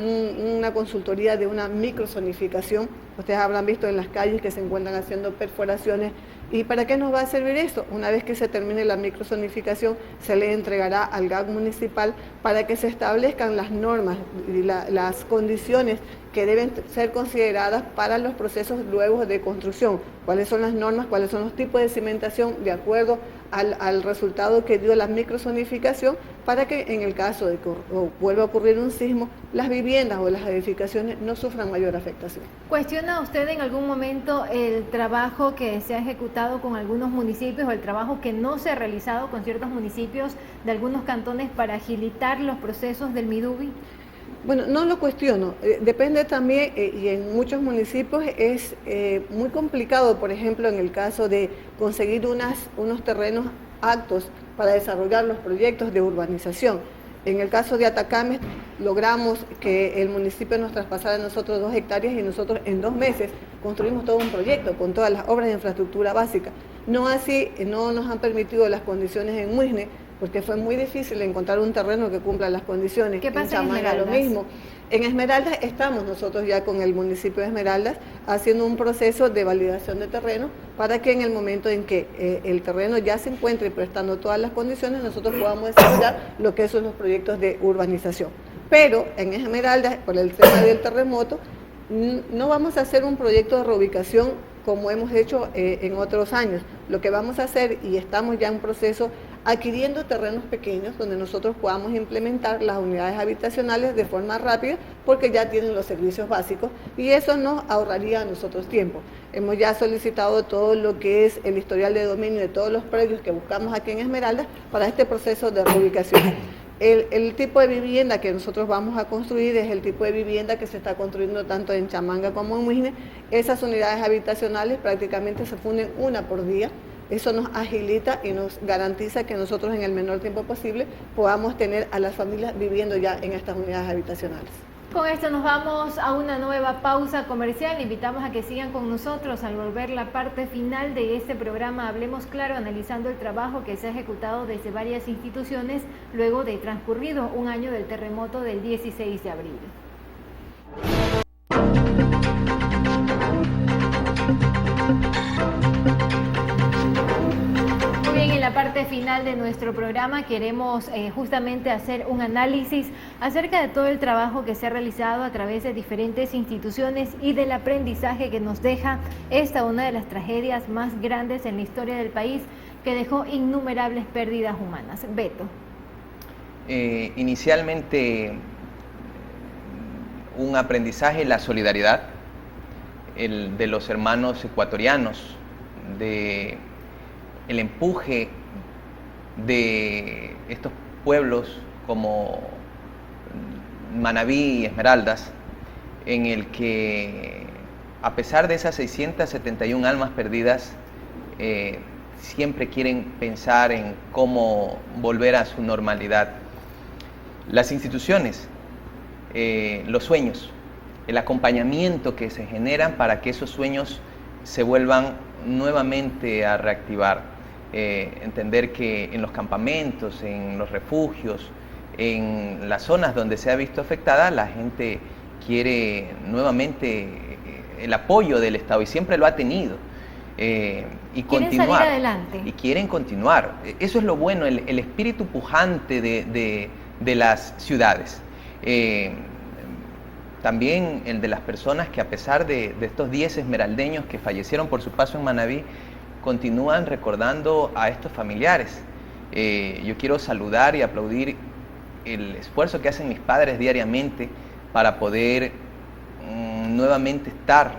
consultoría de una microzonificación. Ustedes habrán visto en las calles que se encuentran haciendo perforaciones. ¿Y para qué nos va a servir eso? Una vez que se termine la microzonificación, se le entregará al GAC municipal para que se establezcan las normas y las condiciones que deben ser consideradas para los procesos luego de construcción. ¿Cuáles son las normas? ¿Cuáles son los tipos de cimentación de acuerdo al resultado que dio la microzonificación, para que en el caso de que vuelva a ocurrir un sismo, las viviendas o las edificaciones no sufran mayor afectación? ¿Cuestiona usted en algún momento el trabajo que se ha ejecutado con algunos municipios o el trabajo que no se ha realizado con ciertos municipios de algunos cantones para agilitar los procesos del MIDUBI? Bueno, no lo cuestiono, depende también, y en muchos municipios es muy complicado, por ejemplo, en el caso de conseguir unos terrenos aptos para desarrollar los proyectos de urbanización. En el caso de Atacama logramos que el municipio nos traspasara a nosotros 2 hectáreas y nosotros en 2 meses construimos todo un proyecto con todas las obras de infraestructura básica. No así, no nos han permitido las condiciones en Muisne, porque fue muy difícil encontrar un terreno que cumpla las condiciones. ¿Qué pasa en Esmeraldas? Lo mismo. En Esmeraldas estamos nosotros ya con el municipio de Esmeraldas haciendo un proceso de validación de terreno para que en el momento en que el terreno ya se encuentre prestando todas las condiciones, nosotros podamos desarrollar lo que son los proyectos de urbanización. Pero en Esmeraldas, por el tema del terremoto, no vamos a hacer un proyecto de reubicación como hemos hecho en otros años. Lo que vamos a hacer, y estamos ya en proceso, adquiriendo terrenos pequeños donde nosotros podamos implementar las unidades habitacionales de forma rápida, porque ya tienen los servicios básicos y eso nos ahorraría a nosotros tiempo. Hemos ya solicitado todo lo que es el historial de dominio de todos los predios que buscamos aquí en Esmeraldas para este proceso de reubicación. El tipo de vivienda que nosotros vamos a construir es el tipo de vivienda que se está construyendo tanto en Chamanga como en Muisne. Esas unidades habitacionales prácticamente se funden una por día. Eso nos agilita y nos garantiza que nosotros en el menor tiempo posible podamos tener a las familias viviendo ya en estas unidades habitacionales. Con esto nos vamos a una nueva pausa comercial. Invitamos a que sigan con nosotros al volver la parte final de este programa Hablemos Claro, analizando el trabajo que se ha ejecutado desde varias instituciones luego de transcurrido un año del terremoto del 16 de abril. En la parte final de nuestro programa queremos justamente hacer un análisis acerca de todo el trabajo que se ha realizado a través de diferentes instituciones y del aprendizaje que nos deja esta una de las tragedias más grandes en la historia del país, que dejó innumerables pérdidas humanas. Beto. Inicialmente un aprendizaje, la solidaridad de los hermanos ecuatorianos, de el empuje de estos pueblos como Manabí y Esmeraldas, en el que a pesar de esas 671 almas perdidas, siempre quieren pensar en cómo volver a su normalidad. Las instituciones, los sueños, el acompañamiento que se generan para que esos sueños se vuelvan nuevamente a reactivar. Entender que en los campamentos, en los refugios, en las zonas donde se ha visto afectada, la gente quiere nuevamente el apoyo del Estado y siempre lo ha tenido. Y continuar. Salir adelante. Y quieren continuar. Eso es lo bueno, el espíritu pujante de las ciudades. También el de las personas que, a pesar de estos 10 esmeraldeños que fallecieron por su paso en Manabí, continúan recordando a estos familiares. Yo quiero saludar y aplaudir el esfuerzo que hacen mis padres diariamente para poder nuevamente estar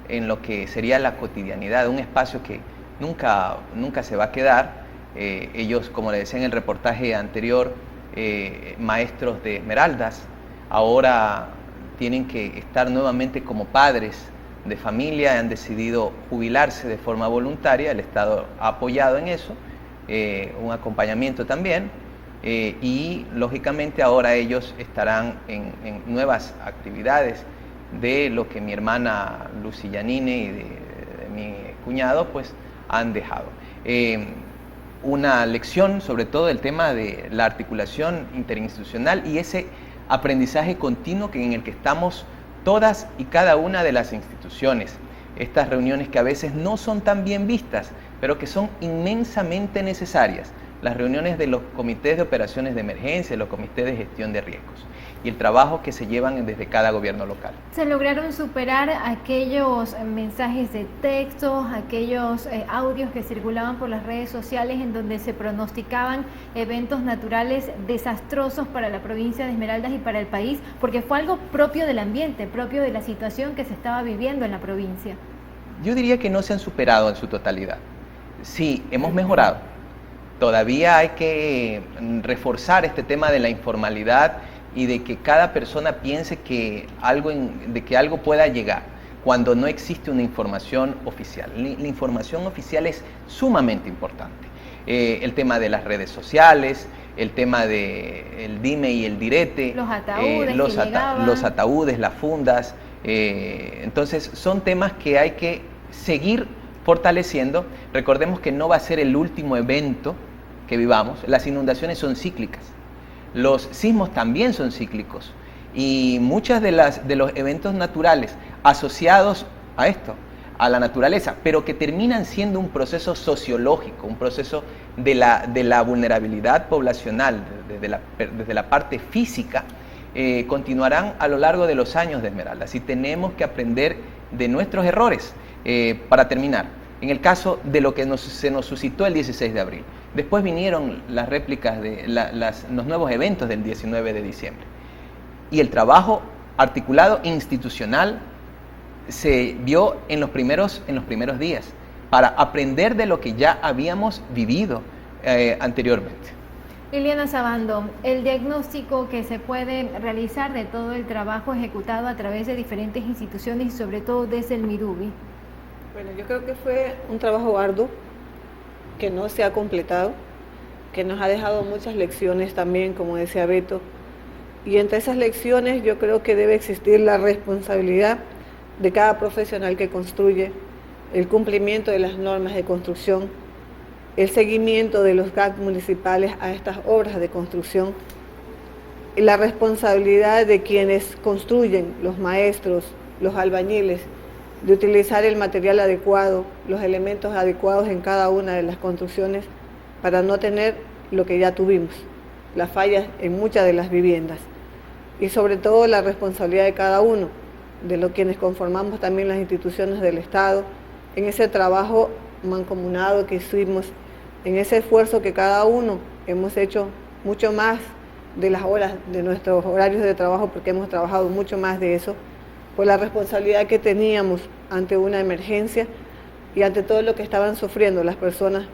en lo que sería la cotidianidad, un espacio que nunca se va a quedar. Ellos, como le decía en el reportaje anterior, maestros de Esmeraldas, ahora tienen que estar nuevamente como padres de familia, han decidido jubilarse de forma voluntaria, el Estado ha apoyado en eso, un acompañamiento también, y lógicamente ahora ellos estarán en nuevas actividades de lo que mi hermana Lucy Yanine y de mi cuñado pues han dejado. Una lección sobre todo el tema de la articulación interinstitucional y ese aprendizaje continuo en el que estamos todas y cada una de las instituciones. Estas reuniones que a veces no son tan bien vistas, pero que son inmensamente necesarias. Las reuniones de los comités de operaciones de emergencia, los comités de gestión de riesgos y el trabajo que se llevan desde cada gobierno local. ¿Se lograron superar aquellos mensajes de texto, aquellos audios que circulaban por las redes sociales en donde se pronosticaban eventos naturales desastrosos para la provincia de Esmeraldas y para el país? Porque fue algo propio del ambiente, propio de la situación que se estaba viviendo en la provincia. Yo diría que no se han superado en su totalidad. Sí, hemos mejorado. Todavía hay que reforzar este tema de la informalidad y de que cada persona piense que algo pueda llegar cuando no existe una información oficial. La información oficial es sumamente importante. El tema de las redes sociales, el tema del dime y el direte, los ataúdes, las fundas. Entonces son temas que hay que seguir fortaleciendo. Recordemos que no va a ser el último evento que vivamos. Las inundaciones son cíclicas. Los sismos también son cíclicos y muchas de los eventos naturales asociados a esto, a la naturaleza, pero que terminan siendo un proceso sociológico, un proceso de la vulnerabilidad poblacional, desde la parte física, continuarán a lo largo de los años de Esmeraldas y tenemos que aprender de nuestros errores. Para terminar, en el caso de lo que se nos suscitó el 16 de abril, Después vinieron las réplicas de los nuevos eventos del 19 de diciembre. Y el trabajo articulado institucional se vio en los primeros días, para aprender de lo que ya habíamos vivido anteriormente. Liliana Sabando, el diagnóstico que se puede realizar de todo el trabajo ejecutado a través de diferentes instituciones y sobre todo desde el Miruvi. Bueno, yo creo que fue un trabajo arduo, que no se ha completado, que nos ha dejado muchas lecciones también, como decía Beto, y entre esas lecciones yo creo que debe existir la responsabilidad de cada profesional que construye, el cumplimiento de las normas de construcción, el seguimiento de los GAC municipales a estas obras de construcción, y la responsabilidad de quienes construyen, los maestros, los albañiles, de utilizar el material adecuado, los elementos adecuados en cada una de las construcciones para no tener lo que ya tuvimos, las fallas en muchas de las viviendas. Y sobre todo la responsabilidad de cada uno, de los quienes conformamos también las instituciones del Estado, en ese trabajo mancomunado que hicimos, en ese esfuerzo que cada uno hemos hecho mucho más de las horas de nuestros horarios de trabajo, porque hemos trabajado mucho más de eso, por la responsabilidad que teníamos ante una emergencia y ante todo lo que estaban sufriendo las personas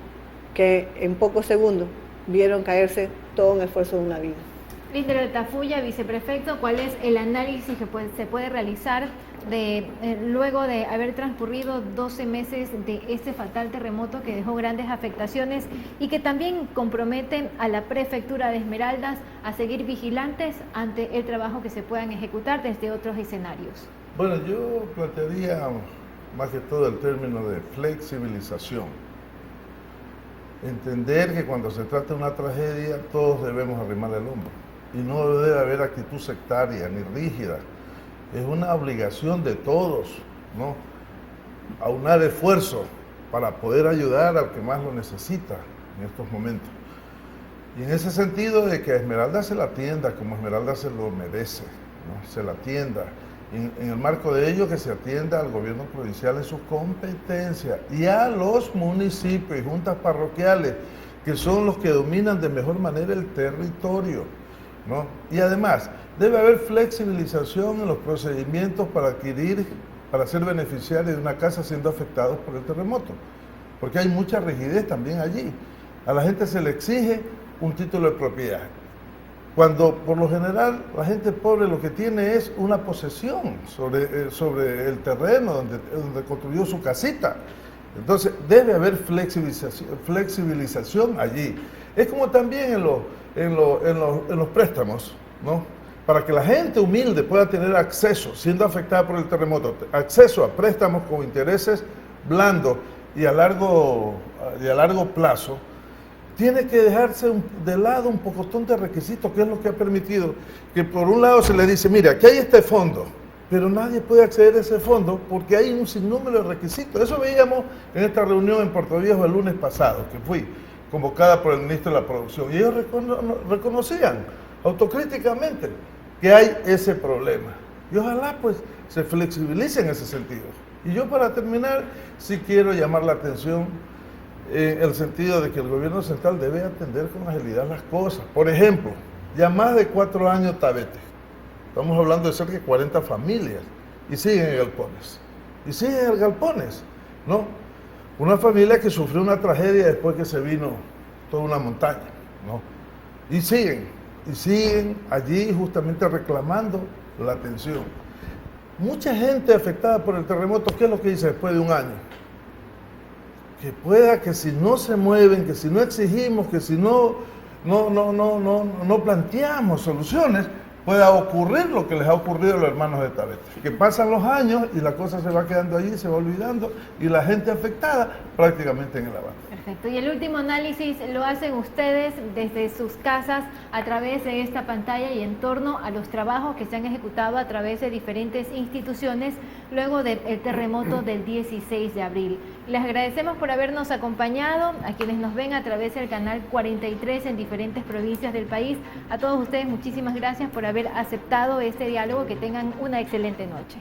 que en pocos segundos vieron caerse todo un esfuerzo de una vida. Linder Tafuya, viceprefecto, ¿cuál es el análisis que se puede realizar luego de haber transcurrido 12 meses de este fatal terremoto que dejó grandes afectaciones y que también compromete a la prefectura de Esmeraldas a seguir vigilantes ante el trabajo que se puedan ejecutar desde otros escenarios? Bueno, yo plantearía más que todo el término de flexibilización. Entender que cuando se trata de una tragedia todos debemos arrimar el hombro y no debe haber actitud sectaria ni rígida. Es una obligación de todos, ¿no?, aunar esfuerzos para poder ayudar al que más lo necesita en estos momentos. Y en ese sentido de que a Esmeralda se la atienda como Esmeralda se lo merece, ¿no?, se la atienda. En el marco de ello, que se atienda al gobierno provincial en sus competencias y a los municipios y juntas parroquiales, que son los que dominan de mejor manera el territorio, ¿no? Y además, debe haber flexibilización en los procedimientos para ser beneficiarios de una casa siendo afectados por el terremoto, porque hay mucha rigidez también allí. A la gente se le exige un título de propiedad, cuando por lo general la gente pobre lo que tiene es una posesión sobre el terreno donde construyó su casita. Entonces debe haber flexibilización allí. Es como también en los préstamos, ¿no?, para que la gente humilde pueda tener acceso, siendo afectada por el terremoto, acceso a préstamos con intereses blandos y a largo plazo. Tiene que dejarse de lado un pocotón de requisitos, que es lo que ha permitido que por un lado se le dice, mira, aquí hay este fondo, pero nadie puede acceder a ese fondo porque hay un sinnúmero de requisitos. Eso veíamos en esta reunión en Puerto Viejo el lunes pasado, que fui convocada por el ministro de la Producción, y ellos reconocían autocríticamente que hay ese problema. Y ojalá pues se flexibilice en ese sentido. Y yo, para terminar, sí quiero llamar la atención el sentido de que el gobierno central debe atender con agilidad las cosas. Por ejemplo, ya más de 4 años Tabete. Estamos hablando de cerca de 40 familias y siguen en galpones. Y siguen en galpones, ¿no? Una familia que sufrió una tragedia después que se vino toda una montaña, ¿no? Y siguen allí justamente reclamando la atención. Mucha gente afectada por el terremoto, ¿qué es lo que dice después de un año? Que si no se mueven, que si no exigimos, que si no planteamos soluciones, pueda ocurrir lo que les ha ocurrido a los hermanos de Tabete, que pasan los años y la cosa se va quedando allí, se va olvidando, y la gente afectada prácticamente en el abandono. Perfecto. Y el último análisis lo hacen ustedes desde sus casas a través de esta pantalla y en torno a los trabajos que se han ejecutado a través de diferentes instituciones luego del terremoto del 16 de abril. Les agradecemos por habernos acompañado, a quienes nos ven a través del canal 43 en diferentes provincias del país. A todos ustedes, muchísimas gracias por haber aceptado este diálogo. Que tengan una excelente noche.